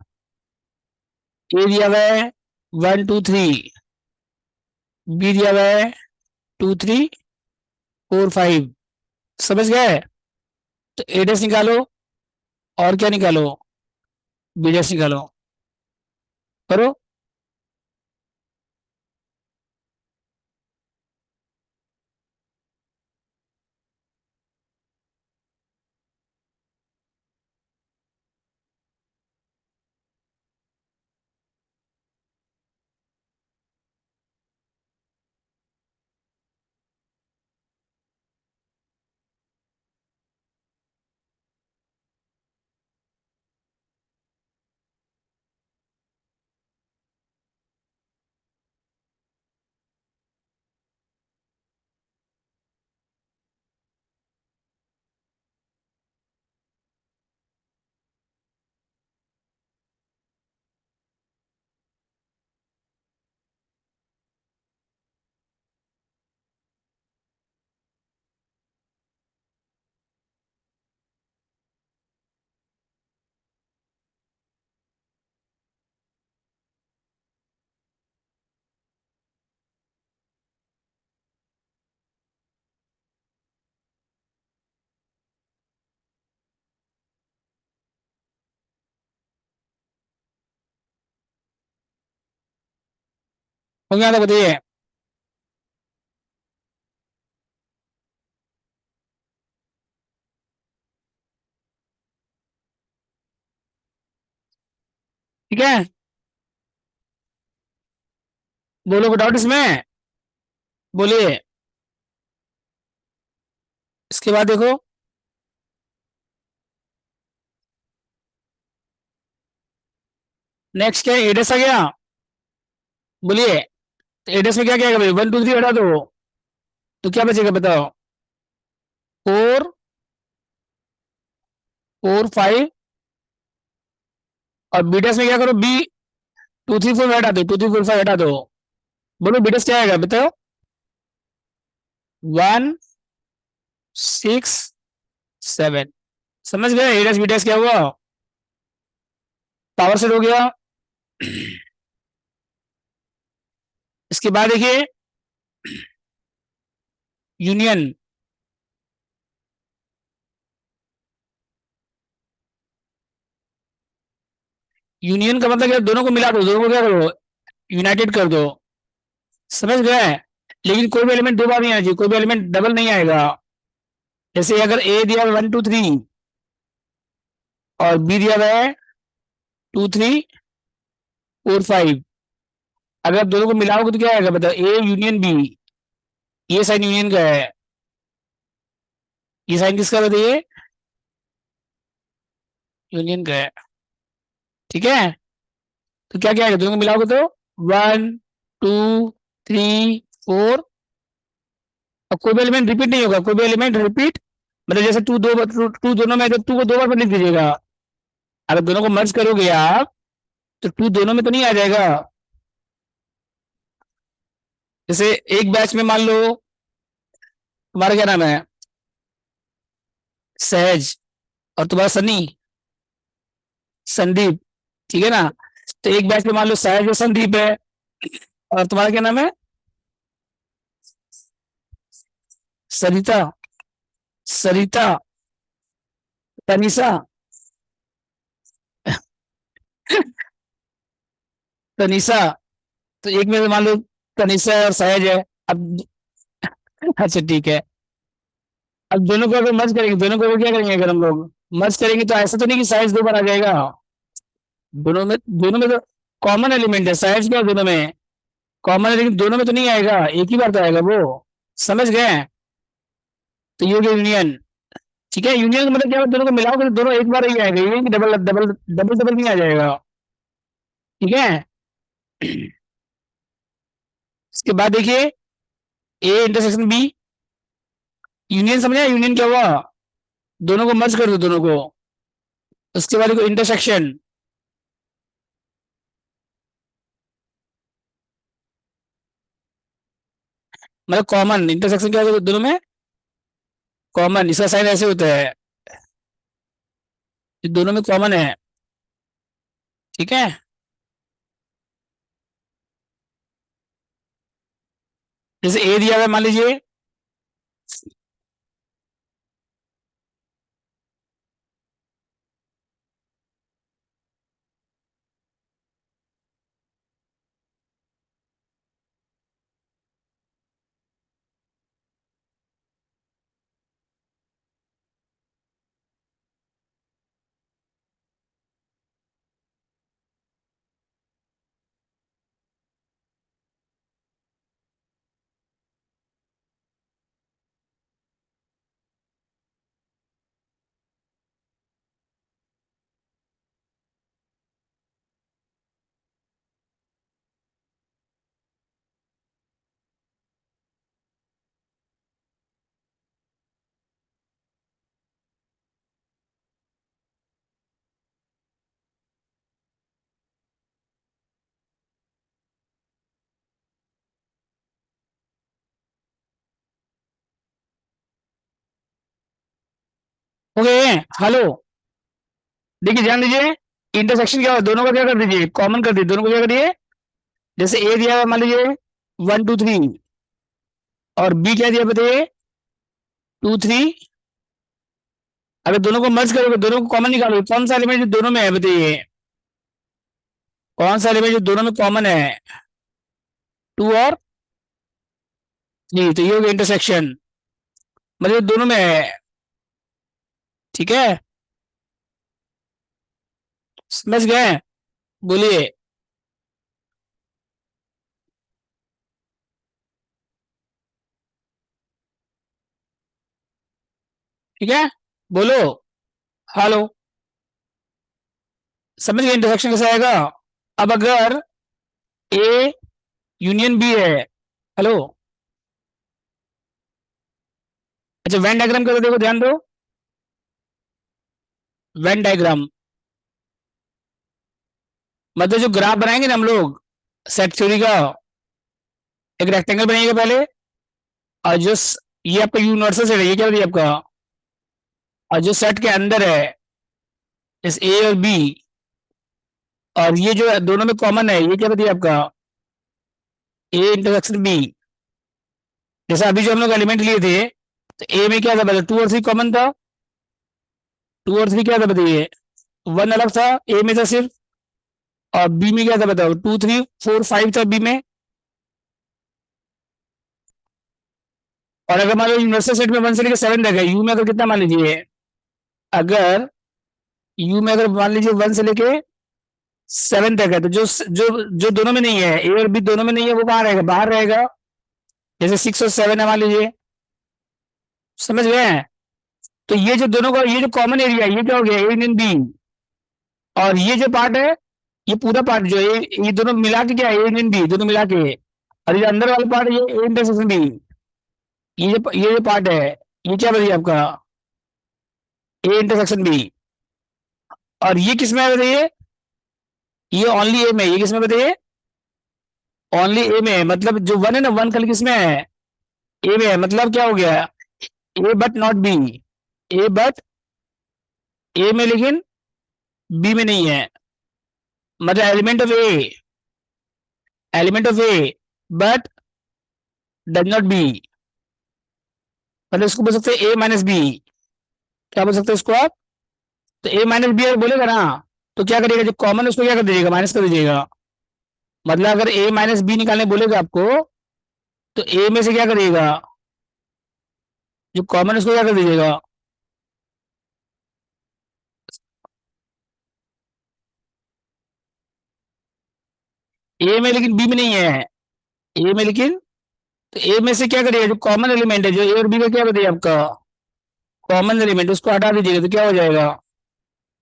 S1: ए दिया हुआ है 1, 2, 3। बी दिया हुआ है 2, 3, 4, 5। समझ गए? तो ए डैश निकालो, और क्या निकालो? बी डैश निकालो। करो। हो गया तो बताइए। ठीक है, बोलो कोई डाउट इसमें? बोलिए। इसके बाद देखो, नेक्स्ट क्या है? एडस आ गया। बोलिए। तो एडस में क्या क्या है भाई? 1, 2, 3 हटा दो, तो क्या बचेगा बताओ? 4, 4, 5। और बीटस में क्या करो? बी 2, 3, 4 हटा दो, 2, 3, 4, 5 हटा दो। बोलो बीटस क्या आएगा बताओ? 1, 6, 7। समझ गए एडस बीटस क्या हुआ? पावर सेट हो गया। इसके बाद देखिए, यूनियन। यूनियन का मतलब क्या? दोनों को मिला दो, दोनों को क्या करो? यूनाइटेड कर दो। समझ गए? लेकिन कोई भी एलिमेंट दो बार नहीं आना चाहिए, कोई भी एलिमेंट डबल नहीं आएगा। जैसे अगर ए दिया 1, 2, 3 और बी दिया हुआ है 2, 3, 4, 5, अगर आप दोनों को मिलाओगे तो क्या आएगा बताओ? A union B. ये साइन यूनियन का है, ये साइन किसका बताइए? यूनियन का है। ठीक है, तो क्या क्या आएगा दोनों को मिलाओगे तो? 1, 2, 3, 4। और कोई भी एलिमेंट रिपीट नहीं होगा, कोई भी एलिमेंट रिपीट, मतलब जैसे टू दोनों में, जब टू को 2 बार लिख दीजिएगा। अगर दोनों को मर्ज करोगे आप, तो टू दोनों में तो नहीं आ जाएगा। जैसे एक बैच में मान लो तुम्हारा क्या नाम है? सहज। और तुम्हारा सनी, संदीप। ठीक है ना? तो एक बैच में मान लो सहज और संदीप है, और तुम्हारा क्या नाम है? सरिता, सरिता, तनिषा। तनिषा। तो एक में मान लो तनिषा और सहज है, अब अच्छा ठीक है। अब दोनों को अगर मर्ज करेंगे, दोनों को क्या करेंगे, अगर हम लोग मर्ज करेंगे तो ऐसा तो नहीं कि साइज दो बार आ जाएगा। दोनों में तो कॉमन एलिमेंट है, साइज क्या है दोनों में कॉमन है, लेकिन दोनों में तो नहीं आएगा, एक ही बार तो आएगा वो। समझ गए? तो ये हो गया यूनियन। ठीक है, यूनियन का मतलब क्या है, दोनों को मिलाओगे तो दोनों एक बार ही आएगा, ये कि डबल डबल डबल डबल नहीं आ जाएगा। ठीक है। इसके बाद देखिए, ए इंटरसेक्शन बी, यूनियन समझा, यूनियन क्या हुआ, दोनों को मर्ज कर दो दोनों को। उसके बाद इंटरसेक्शन, मतलब कॉमन, इंटरसेक्शन क्या होता है दोनों में, कॉमन, इसका साइन ऐसे होता है, ये दोनों में कॉमन है। ठीक है। जैसे ए दिया हुआ है, मान लीजिए, ओके। हेलो, देखिए ध्यान दीजिए, इंटरसेक्शन क्या हो, दोनों का क्या कर दीजिए, कॉमन कर दीजिए, दोनों को क्या करिए, जैसे ए दिया हुआ है, मान लीजिए 1 2 3, और बी क्या दिया बताइए, 2 3। अगर दोनों को मर्ज करोगे, दोनों को कॉमन निकालोगे, कौन सा एलिमेंट जो दोनों में है बताइए, कौन सा एलिमेंट जो दोनों में कॉमन है, 2 और 3, तो ये हो गया इंटरसेक्शन, मतलब दोनों में है। ठीक है, समझ गए? बोलिए। ठीक है, बोलो। हेलो, समझ गए इंटरसेक्शन कैसे आएगा? अब अगर ए यूनियन बी है, हेलो, अच्छा वेन डायग्राम करो, देखो ध्यान दो, वेन डायग्राम मतलब जो ग्राफ बनाएंगे ना हम लोग सेट थ्योरी का, एक रेक्टेंगल बनाइएगा पहले, और जो ये आपका यूनिवर्सल सेट है, ये क्या होती है आपका, और जो सेट के अंदर है इस ए और बी, और ये जो दोनों में कॉमन है, ये क्या बताइए आपका, ए इंटरसेक्शन बी। जैसे अभी जो हम लोग एलिमेंट लिए थे, तो ए में क्या था, बताओ 2 और 3 कॉमन था, 2 और 3 क्या था बताइए, 1 अलग था ए में था सिर्फ, और बी में क्या था बताओ, 2 3 4 5 था बी में। और अगर मान लो यूनिवर्सल सेट में 1 से लेकर 7 तक है, यू में अगर कितना मान लीजिए, अगर यू में अगर मान लीजिए 1 से लेके 7 तक है, तो जो जो जो दोनों में नहीं है, ए और बी दोनों में नहीं है, वो कहाँ रहेगा, बाहर रहेगा। जैसे 6 और 7 है मान लीजिए, समझ गए हैं? तो ये जो दोनों का, ये जो कॉमन एरिया है, ये क्या हो गया, ए यूनियन बी। और ये जो पार्ट है, ये पूरा पार्ट जो है, ये दोनों मिला के क्या है, ए यूनियन बी, दोनों मिला के। और ये अंदर वाला पार्ट, ये ए इंटरसेक्शन बी, ये जो पार्ट है, ये क्या बताइए आपका, ए इंटरसेक्शन बी। और ये किस में है बताइए, ये ओनली ए में, ये किस में बताइए, ओनली ए में है, मतलब जो 1 है ना, 1 खाली किस में है, ए में है, मतलब क्या हो गया, A but not B, A but A में लेकिन बी में नहीं है, मतलब element of A but does not B, मतलब इसको बोल सकते हैं ए माइनस बी। क्या बोल सकते हैं इसको आप, तो ए माइनस बी अगर बोलेगा ना, तो क्या करिएगा, जो कॉमन है उसको क्या कर दीजिएगा, माइनस कर दीजिएगा। मतलब अगर ए माइनस बी निकालने बोलेगा आपको, तो ए में से क्या करिएगा, जो कॉमन उसको क्या कर दीजिएगा। ए में लेकिन बी में नहीं है, ए में लेकिन, तो ए में से क्या करिएगा, जो कॉमन एलिमेंट है, जो ए और बी का क्या बताइए आपका कॉमन एलिमेंट, उसको हटा दीजिएगा तो क्या हो जाएगा,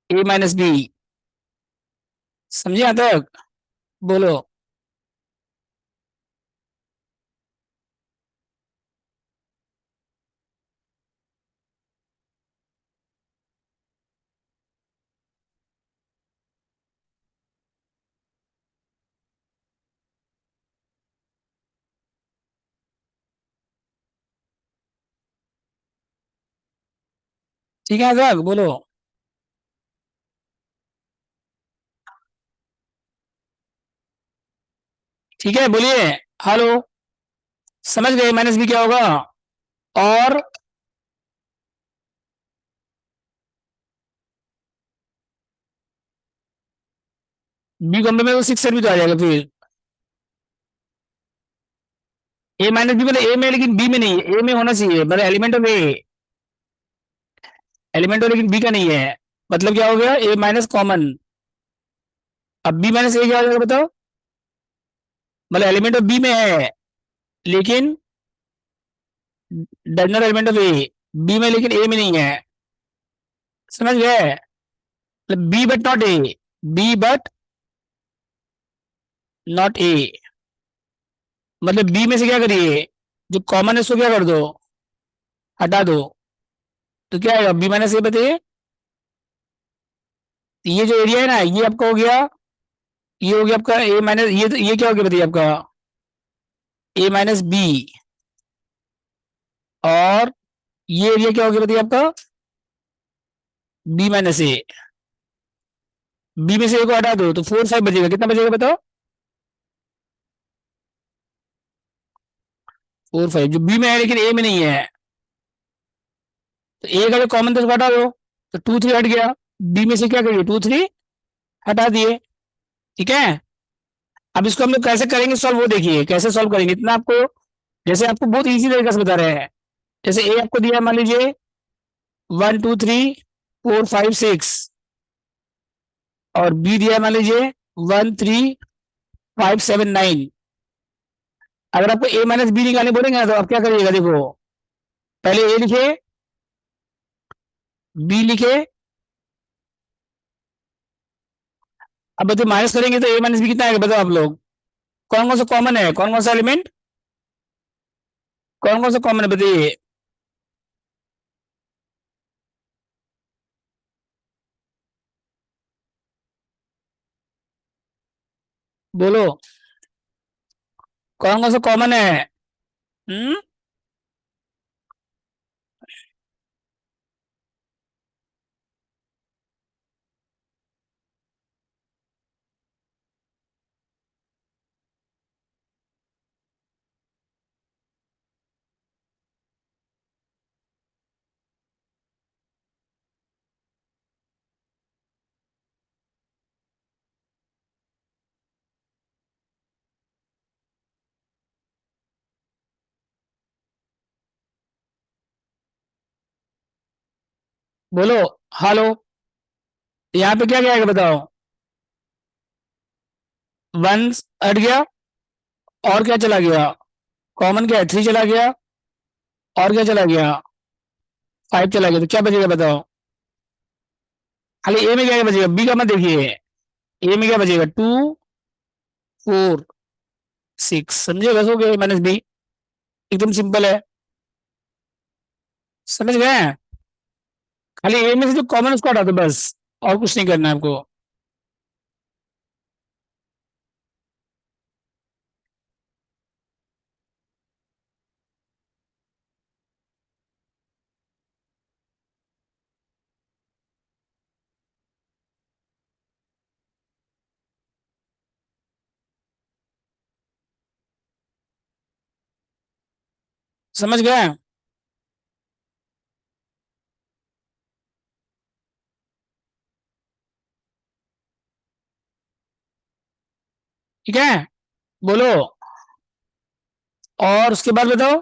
S1: ए माइनस बी। समझे यहाँ तक, बोलो। ठीक है यहाँ तक, बोलो। ठीक है, बोलिए। हेलो, समझ गए माइनस बी क्या होगा। और बी कॉम्प्लीमेंट में तो सिक्स भी तो आ जाएगा फिर। ए माइनस बी मतलब ए में लेकिन बी में नहीं है, ए में होना चाहिए मतलब element of A, element of लेकिन बी का नहीं है। मतलब क्या हो गया, ए माइनस कॉमन। अब बी माइनस ए क्या हो जाएगा बताओ, मतलब एलिमेंट ऑफ बी में है लेकिन does not element of A, B में लेकिन ए में नहीं है। समझ गए, मतलब B but not A, B but not A, मतलब बी में से क्या करिए, जो कॉमन है उसको क्या कर दो, हटा दो, तो क्या आएगा बी माइनस ए बताइए। ये जो एरिया है ना, ये आपका हो गया, ये हो गया आपका ए माइनस, ये क्या हो गया बताइए आपका ए माइनस बी। और ये एरिया क्या हो गया बताइए आपका बी माइनस ए। बी में से ए को हटा दो तो फोर फाइव बचेगा, कितना बचेगा बताओ, फोर फाइव, जो बी में है लेकिन ए में नहीं है। तो ए का जो कॉमन था उसको हटा दो, तो टू थ्री हट गया। बी में से क्या करिए, टू थ्री हटा दिए। ठीक है, अब इसको हम लोग कैसे करेंगे सॉल्व, वो देखिए कैसे सॉल्व करेंगे। इतना आपको, जैसे आपको बहुत इजी तरीके से बता रहे हैं। जैसे ए आपको दिया मान लीजिए one two three four five six, और बी दिया मान लीजिए one three five seven nine. अगर आपको ए माइनस बी निकालने बोलेंगे ना, तो आप क्या करिएगा, देखो पहले ए लिखे, बी लिखे, अब बताइए माइनस करेंगे तो ए माइनस बी कितना आएगा बताओ आप लोग। कौन कौन सा कॉमन है, कौन कौन सा एलिमेंट, कौन कौन सा कॉमन है बताइए। बोलो, कौन कौन सा कॉमन है। हम्म, बोलो। हेलो, यहाँ पे क्या क्या आएगा बताओ, वन हट गया, और क्या चला गया, कॉमन क्या है थ्री चला गया, और क्या चला गया फाइव चला गया, तो क्या बचेगा बताओ। खाली ए में क्या बचेगा, बी का मत देखिए, ए में क्या बचेगा टू फोर सिक्स, समझे, बस हो गया माइनस बी, एकदम सिंपल है। समझ गए, खाली ए में से जो कॉमन उसको हटा दो बस, और कुछ नहीं करना है आपको। समझ गए, ठीक है, बोलो। और उसके बाद बताओ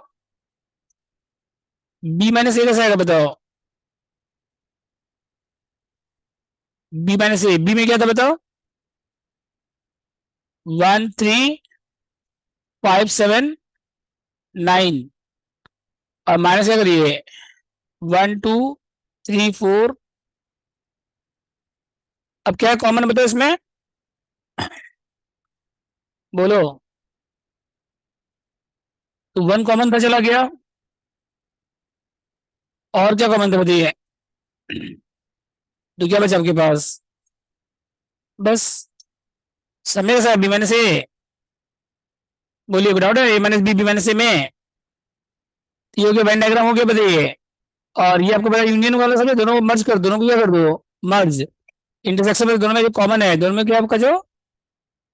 S1: बी माइनस ए कैसे आएगा बताओ। बी माइनस ए, बी में क्या था बताओ। 1 3 5 7 9, और माइनस क्या करिए 1 2 3 4। अब क्या है कॉमन बताओ इसमें, बोलो। तो 1 कॉमन था चला गया, और क्या कॉमन था बताइए। तो क्या बचा आपके पास, बस। समझे सर, बी माइनस ए, बोलिए डाउट है, ए माइनस बी, बी माइनस ए में। तो ये हो गया वेन डायग्राम हो गया बताइए। और ये आपको पता यूनियन वाला समझे, दोनों को मर्ज कर, दोनों को क्या कर दो, मर्ज। इंटरसेक्शन में दोनों में जो कॉमन है, दोनों में क्या आपका जो,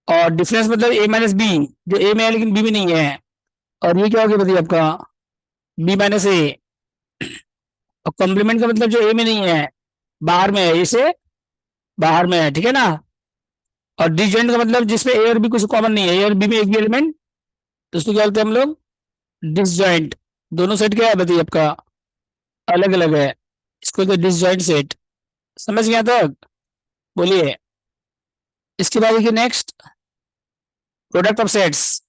S1: और डिफरेंस मतलब ए माइनस बी, जो ए में है लेकिन बी में नहीं है। और ये क्या हो गया बताइए आपका बी माइनस ए। और कॉम्प्लीमेंट का मतलब जो ए में नहीं है, बाहर में है, इसे बाहर में है, ठीक है ना। और डिसजॉइंट का मतलब जिसमें ए और बी कुछ कॉमन नहीं है, ए और बी में एक भी एलिमेंट, तो उसको क्या बोलते हैं हम लोग, डिसजॉइंट। दोनों सेट क्या है बताइए आपका, अलग अलग है, इसको तो डिसजॉइंट सेट। समझ गया तक, बोलिए। इसके बाद देखिए नेक्स्ट, प्रोडक्ट ऑफ सेट्स।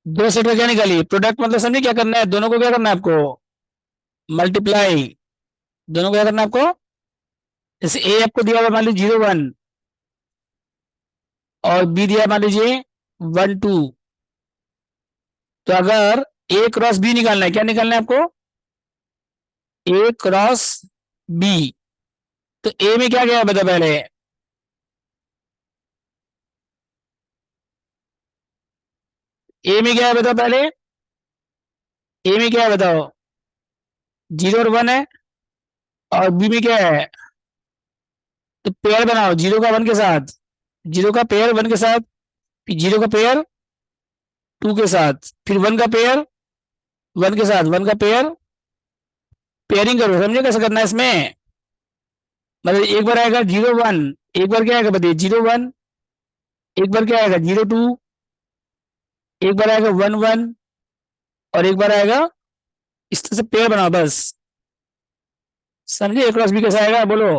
S1: दो सेट का क्या निकालिए, प्रोडक्ट मतलब समझिए क्या करना है, दोनों को क्या करना है आपको, मल्टीप्लाई। दोनों को क्या करना है आपको, जैसे ए आपको दिया हुआ मान लीजिए 0 1, और बी दिया मान लीजिए 1 2। तो अगर ए क्रॉस बी निकालना है, क्या निकालना है आपको, ए क्रॉस बी। तो ए में क्या गया बता पहले, ए में क्या है बताओ पहले, ए में क्या है बताओ, 0 और 1 है। और बी में क्या है, तो पेयर बनाओ 0 का 1 के साथ, 0 का पेयर 1 के साथ, फिर 0 का पेयर 2 के साथ, फिर 1 का पेयर 1 के साथ, 1 का पेयर, पेयरिंग करो, समझे कैसे करना है इसमें। मतलब एक बार आएगा 0 1, एक बार क्या आएगा बताइए 0 1, एक बार क्या आएगा 0 2, एक बार आएगा 1 1, और एक बार आएगा, इस तरह से पेयर बनाओ बस। समझे ए क्रॉस बी कैसे आएगा, बोलो।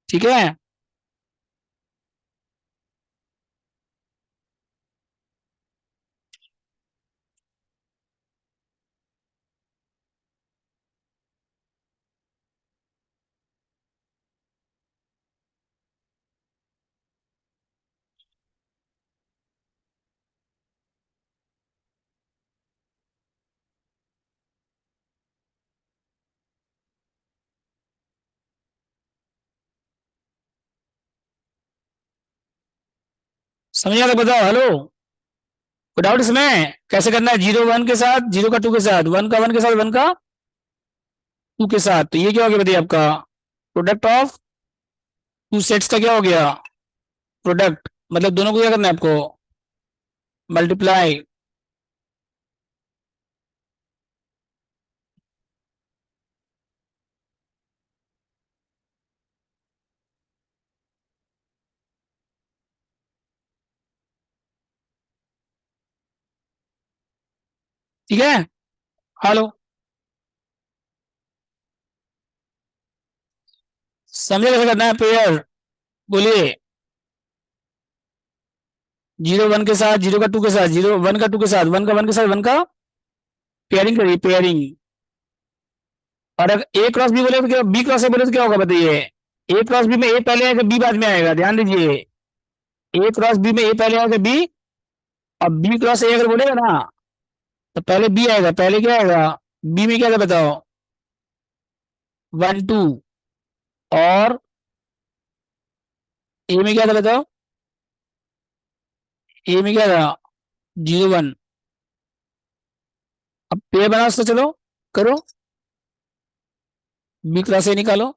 S1: ठीक है, समझ आ, तो बताओ हेलो, कोई डाउट इसमें कैसे करना है, 0 1 के साथ, 0 का 2 के साथ, 1 का 1 के साथ, 1 का 2 के साथ। तो ये क्या हो गया बताइए आपका, प्रोडक्ट ऑफ टू सेट्स का क्या हो गया, प्रोडक्ट। मतलब दोनों को क्या करना है आपको, मल्टीप्लाई। ठीक है, हेलो, समझे कैसे करना है पेयर, बोलिए। 0 1 के साथ, 0 का 2 के साथ, 0 1 का 2 के साथ, 1 का 1 के साथ, 1 का पेयरिंग करिए, पेयरिंग। और अगर ए क्रॉस बी बोले तो क्या, बी क्रॉस ए बोले तो क्या होगा बताइए, ए क्रॉस बी में ए पहले आएगा बी बाद में आएगा, ध्यान दीजिए। ए क्रॉस बी में ए पहले आएगा बी, और बी क्रॉस ए अगर बोलेगा ना, तो पहले बी आएगा, पहले क्या आएगा, बी में क्या था बताओ, 1 2, और ए में क्या था बताओ, ए में क्या था 0 1। अब पेड़ बनाओ उसका, चलो करो, बी क्रॉस ए निकालो।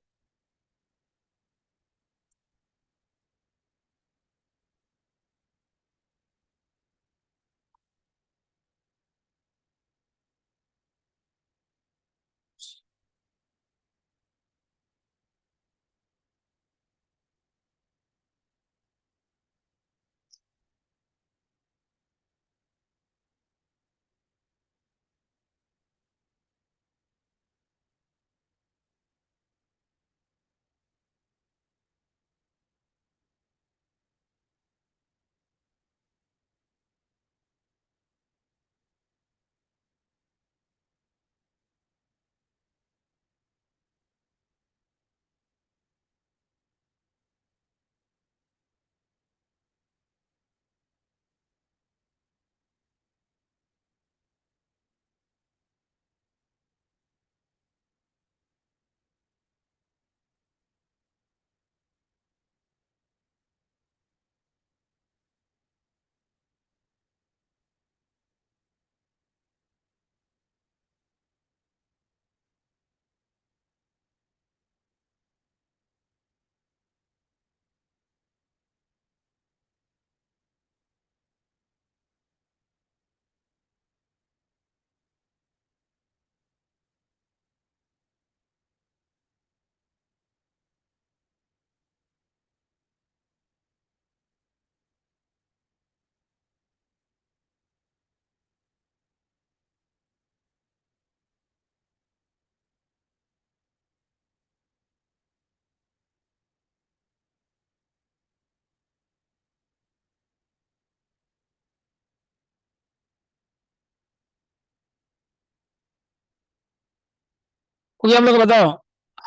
S1: ये आप लोग बताओ।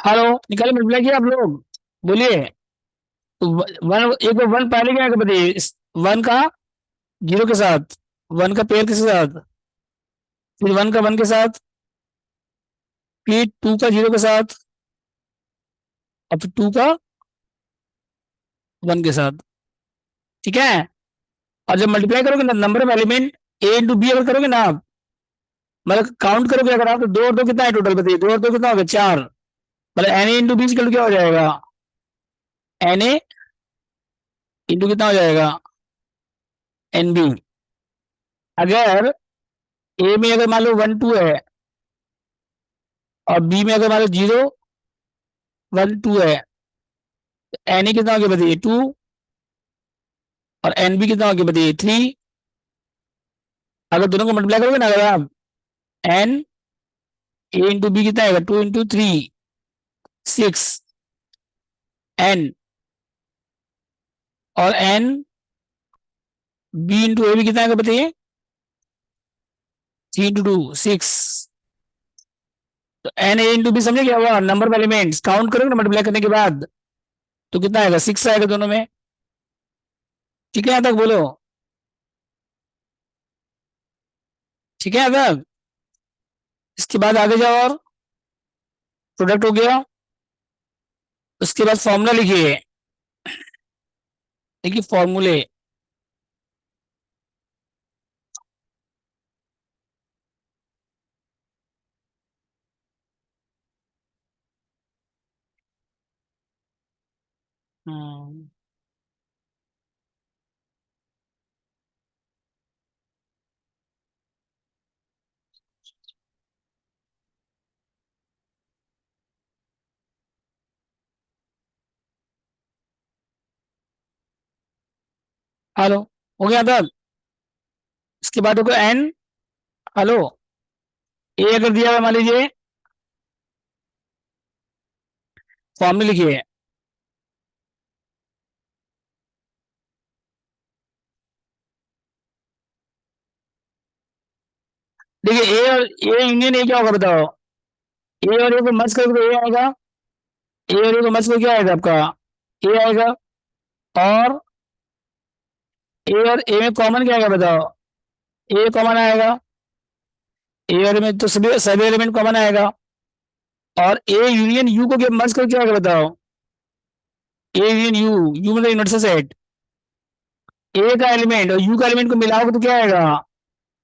S1: हेलो, निकाले मल्टीप्लाई किया आप लोग? बोलिए। तो वन, एक बार वन पहले क्या बताइए, वन का जीरो के साथ, वन का पेयर किसके साथ, फिर वन के साथ, फिर टू का जीरो के साथ, और फिर टू का वन के साथ। ठीक है। और जब मल्टीप्लाई करोगे ना number of element A into B अगर करोगे ना आप, मतलब काउंट करोगे अगर आप, तो दो और दो कितना है टोटल बताइए, दो और दो कितना होगा, चार। मतलब एन ए इंटू बी क्या हो जाएगा, एन ए इंटू कितना हो जाएगा, एन बी। अगर ए में अगर मान लो वन टू है, और बी में अगर मान लो जीरो वन टू है, तो एन ए कितना हो गया बताइए, टू। और एन बी कितना हो गया बताइए, थ्री। अगर दोनों को मल्टीप्लाई करोगे ना अगर आप, एन ए इंटू बी कितना आएगा, two into three, six. N और एन बी इंटू ए भी कितना आएगा बताइए, थ्री इंटू टू, सिक्स। तो एन ए इंटू बी समझे क्या हुआ, नंबर ऑफ एलिमेंट्स काउंट करोगे ना मल्टीप्लाई करने के बाद, तो कितना आएगा, सिक्स आएगा दोनों में। ठीक है, यहाँ तक बोलो। ठीक है, यहाँ तक। इसके बाद आगे जाओ, और प्रोडक्ट हो गया। उसके बाद फॉर्मूला लिखिए। देखिए फॉर्मूले। हम्म, हेलो, हो गया तक। इसके बाद होगा एन। हेलो, ए अगर दिया हुआ मान लीजिए, फॉर्मूले लिखिए। देखिए ए और ए यूनियन ए क्या होगा बताओ, ए और ए को मर्ज करोगे तो ए आएगा, ए और ए को मर्ज करोगे क्या आएगा आपका, ए आएगा। और ए और ए में कॉमन क्या आएगा बताओ, ए कॉमन आएगा। ए और में तो सभी सभी एलिमेंट कॉमन आएगा। और ए यूनियन यू को क्या मर्ज करके क्या आएगा बताओ, ए यूनियन यू, यू मतलब यूनिवर्सल सेट। ए का एलिमेंट और यू का एलिमेंट को मिलाओगे तो क्या आएगा,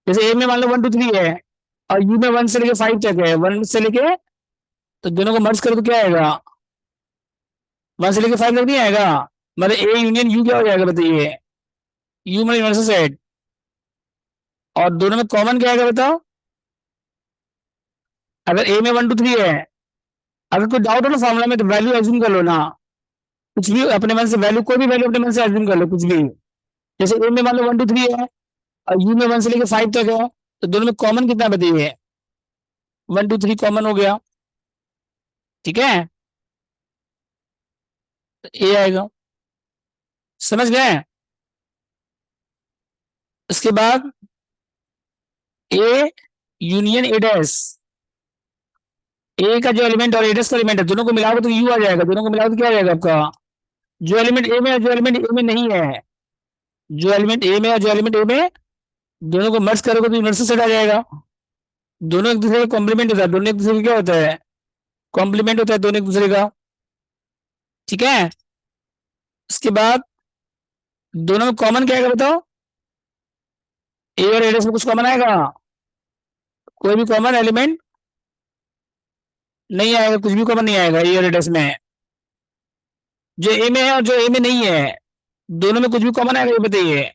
S1: जैसे ए में मान लो वन टू थ्री है, और यू में वन से लेके फाइव तक है, वन से लेके, तो दोनों को मर्ज करो तो क्या आएगा, वन से लेके फाइव तक नहीं आएगा। मतलब ए यूनियन यू क्या हो जाएगा बताइए, यू मतलब यूनिवर्सल सेट। और दोनों में कॉमन क्या आएगा बताओ, अगर ए में वन टू थ्री है, अगर कोई डाउट हो ना फॉर्मूला में तो वैल्यू एज्यूम कर लो ना, कुछ भी अपने मन से वैल्यू, कोई भी वैल्यू अपने मन से एज्यूम कर लो कुछ भी। जैसे ए में मान लो वन टू थ्री है, और यू में वन से लेके फाइव तक है, तो दोनों में कॉमन कितना बताइए, वन टू थ्री कॉमन हो गया। ठीक है, तो ए आएगा। समझ गए। उसके बाद ए यूनियन ए डैश, ए का जो एलिमेंट और ए डैश का एलिमेंट है दोनों को मिलाओगे तो यू आ जाएगा, दोनों को मिलाओगे तो क्या आ जाएगा आपका, जो एलिमेंट ए में है जो एलिमेंट ए में नहीं है, जो एलिमेंट ए में है जो एलिमेंट ए में, दोनों को मर्ज करोगे तो यूनिवर्सल सेट आ जाएगा। दोनों एक दूसरे का कॉम्प्लीमेंट होता है, दोनों एक दूसरे का क्या होता है, कॉम्प्लीमेंट होता है दोनों एक दूसरे का। ठीक है। उसके बाद दोनों में कॉमन क्या आएगा बताओ, ए और ए में कुछ कॉमन आएगा, कोई भी कॉमन एलिमेंट नहीं आएगा, कुछ भी कॉमन नहीं आएगा ए और ए में, जो ए में है और जो ए में नहीं है, दोनों में कुछ भी कॉमन आएगा ये बताइए,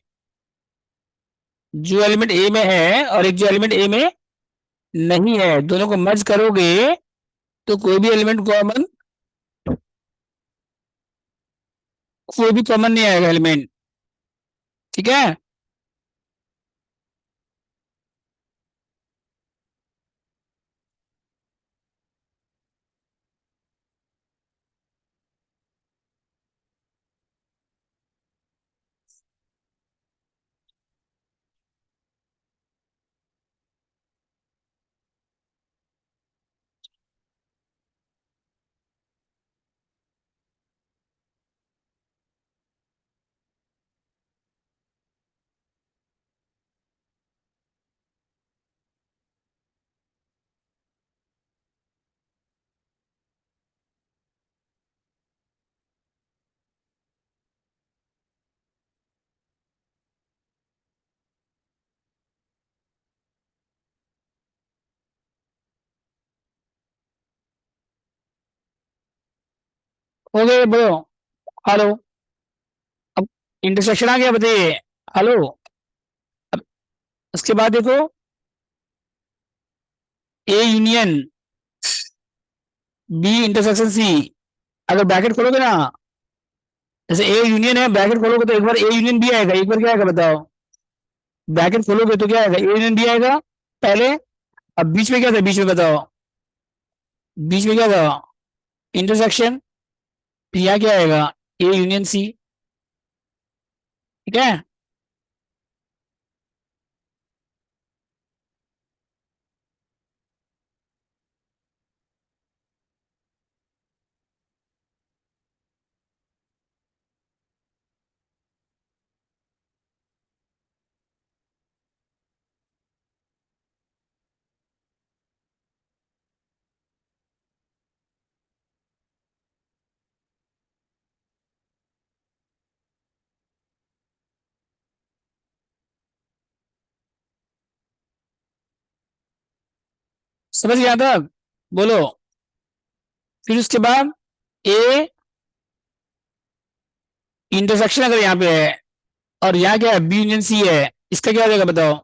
S1: जो एलिमेंट ए में है और एक जो एलिमेंट ए में नहीं है, दोनों को मर्ज करोगे तो कोई भी एलिमेंट कॉमन, कोई भी कॉमन नहीं आएगा एलिमेंट। ठीक है। हो गए बोलो। हेलो। अब इंटरसेक्शन आ गया, बताइए। हेलो। अब उसके बाद देखो, A union B intersection C. अगर ब्रैकेट खोलोगे ना, जैसे ए यूनियन है, ब्रैकेट खोलोगे तो एक बार ए यूनियन बी आएगा, एक बार क्या आएगा बताओ। ब्रैकेट खोलोगे तो क्या आएगा, ए यूनियन बी आएगा पहले। अब बीच में क्या था, बीच में बताओ, बीच में क्या था, इंटरसेक्शन। फिर यहाँ क्या आएगा, ए यूनियन सी। ठीक है। समझ गया था, बोलो। फिर उसके बाद ए इंटरसेक्शन अगर यहाँ पे है, और यहाँ क्या है, बी यूनियन सी है, इसका क्या हो जाएगा बताओ।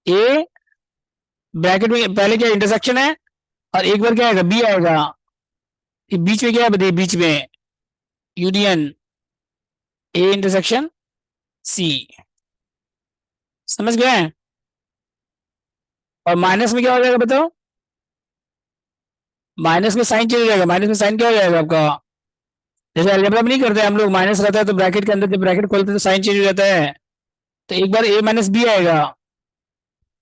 S1: ए ब्रैकेट में पहले क्या इंटरसेक्शन है, और एक बार क्या आएगा, बी आएगा। ये बीच में क्या है बताइए, बीच में यूनियन ए इंटरसेक्शन सी। समझ गए। और माइनस में क्या हो जाएगा बताओ, माइनस में साइन चेंज हो जाएगा। माइनस में साइन क्या हो जाएगा आपका, जैसे अलजेब्रा में नहीं करते हम लोग, माइनस रहता है तो ब्रैकेट के अंदर जब ब्रैकेट खोलते हैं तो साइन चेंज हो जाता है। तो एक बार ए माइनस बी आएगा।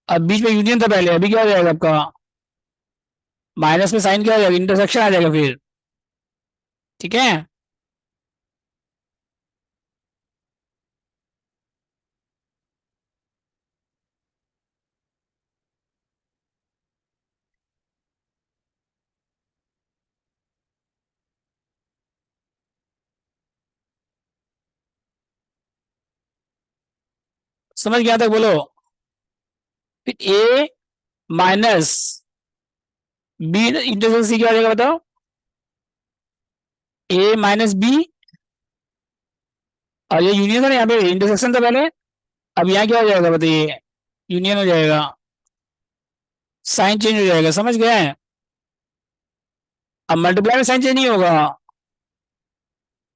S1: अब बीच में यूनियन था पहले, अभी क्या हो जाएगा आपका, माइनस में साइन क्या हो जाएगा, इंटरसेक्शन आ जाएगा फिर। ठीक है। समझ गया था, बोलो। फिर ए माइनस बी इंटरसेक्शन सी क्या हो जाएगा बताओ। ए माइनस बी, और ये यूनियन था ना, यहाँ पे इंटरसेक्शन था पहले। अब यहाँ क्या हो जाएगा बताइए, यूनियन हो जाएगा, साइन चेंज हो जाएगा। समझ गए। अब मल्टीप्लाई में साइन चेंज नहीं होगा।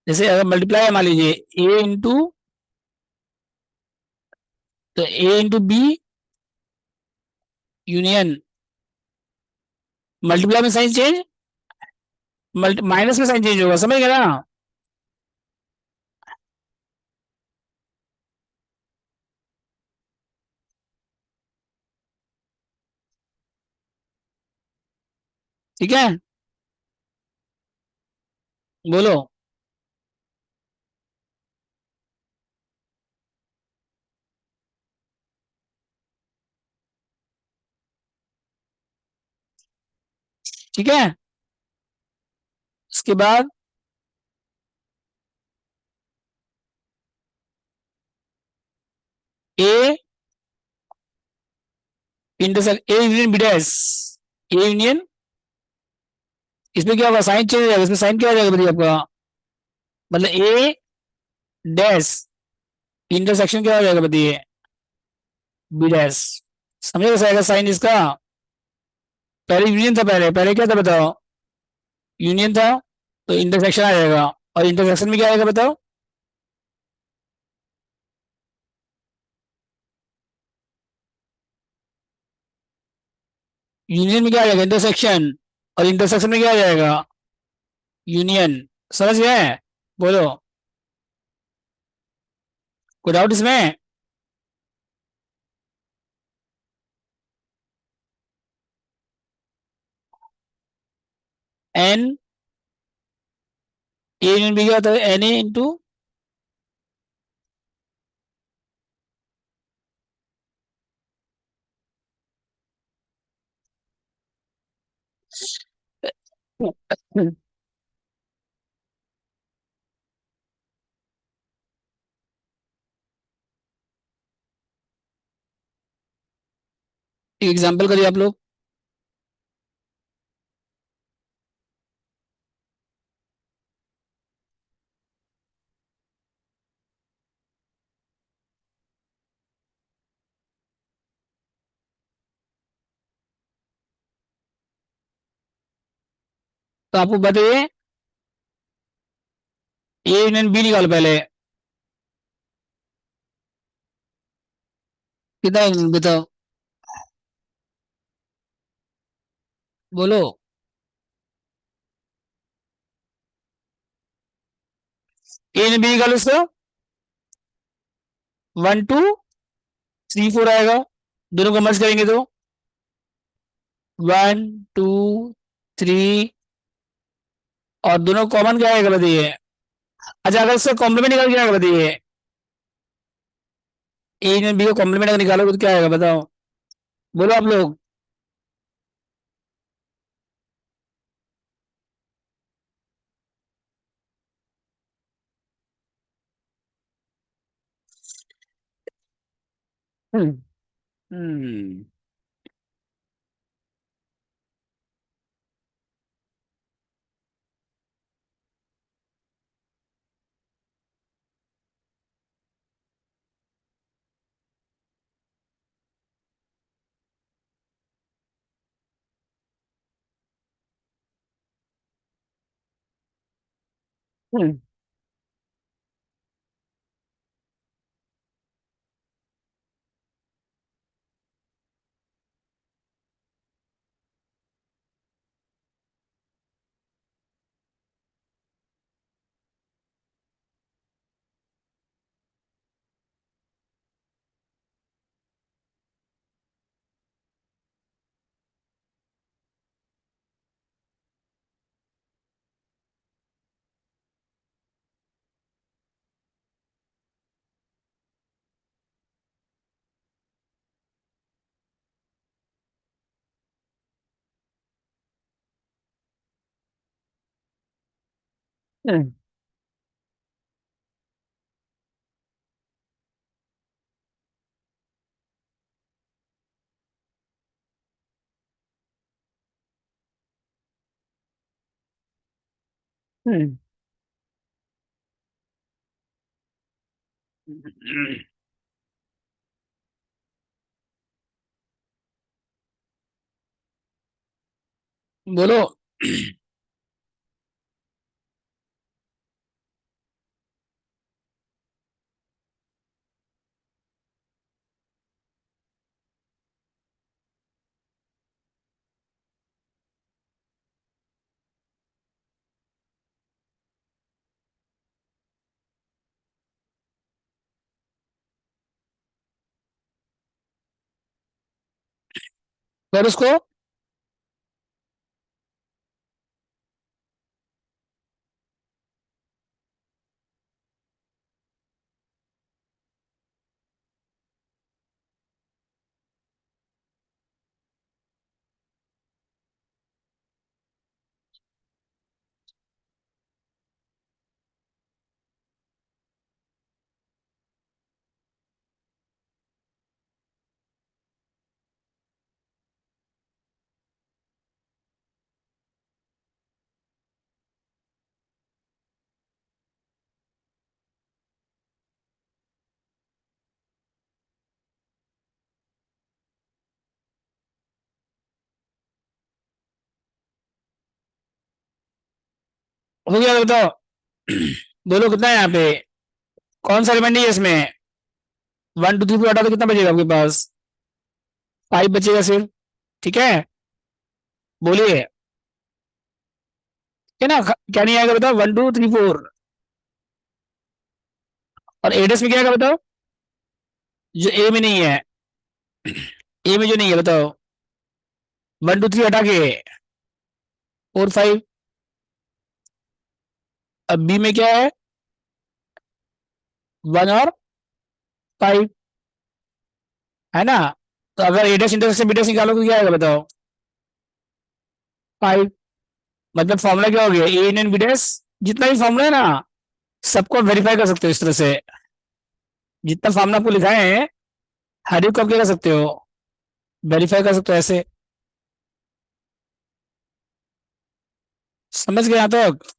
S1: जैसे अगर मल्टीप्लाई है मान लीजिए, ए इंटू, तो ए इंटू बी यूनियन, मल्टीप्लाई में साइन चेंज, माइनस में साइन चेंज होगा। समझ गए ना। ठीक है, बोलो। ठीक है। उसके बाद A intersect, A union B dash, A union, इसमें क्या होगा, साइन चेंज हो जाएगा। इसमें साइन क्या हो जाएगा बताइए आपका, मतलब ए डैश इंटरसेक्शन क्या हो जाएगा बताइए, बी डैश। समझे कैसे आएगा साइन इसका। पहले यूनियन था, पहले पहले क्या था बताओ, यूनियन था, तो इंटरसेक्शन आ जाएगा। और इंटरसेक्शन में क्या आएगा बताओ, यूनियन में क्या आ जाएगा, इंटरसेक्शन। और इंटरसेक्शन में क्या आ जाएगा, यूनियन। समझ गए, बोलो। कोई डाउट इसमें। एन ए यूनियन बी क्या होता है, एन ए इंटू, एग्जाम्पल करिए आप लोग। तो आपको बताइए, ए यूनियन बी निकालो पहले। कितना बताओ, बोलो। ए यूनियन बी निकालो इसको। 1 2 3 4 आएगा, दोनों को मर्ज करेंगे तो 1 2 3, और दोनों कॉमन क्या आएगा बताइए। अच्छा, अगर इसका कॉम्प्लीमेंट निकाल क्या आएगा बताइए। ए यूनियन बी का कॉम्प्लीमेंट अगर निकालोगे तो क्या आएगा बताओ, बोलो आप लोग। हम्म। हम्म। हम्म। हम्म। हम्म। बोलो। फिर उसको। हो गया तो बताओ। बोलो कितना है यहाँ पे, कौन सा रिमाइंडर है इसमें। 1 2 3 4 हटा तो कितना बचेगा आपके पास, 5 बचेगा सिर्फ। ठीक है, बोलिए। क्या ना, क्या नहीं आएगा बताओ, 1 2 3 4। और एडस में क्या आएगा बताओ, जो ए में नहीं है। ए में जो नहीं है बताओ, 1 2 3 हटा के 4 5। अब बी में क्या है, 1 और 5, है ना। तो अगर एडस इंटरसेक्शन बीडस निकालो तो क्या आएगा बताओ, 5। मतलब फॉर्मूला क्या हो गया, ए इन बीडस, जितना भी फॉर्मूला है ना, सबको वेरीफाई कर सकते हो इस तरह से। जितना फॉर्मूला आपको लिखा है, हर एक को आप क्या कर सकते हो, वेरीफाई कर सकते हो ऐसे। समझ गए यहाँ तक।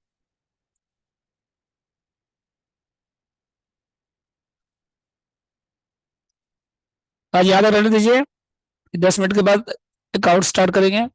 S1: आज याद रहने दीजिए, 10 मिनट के बाद अकाउंट स्टार्ट करेंगे।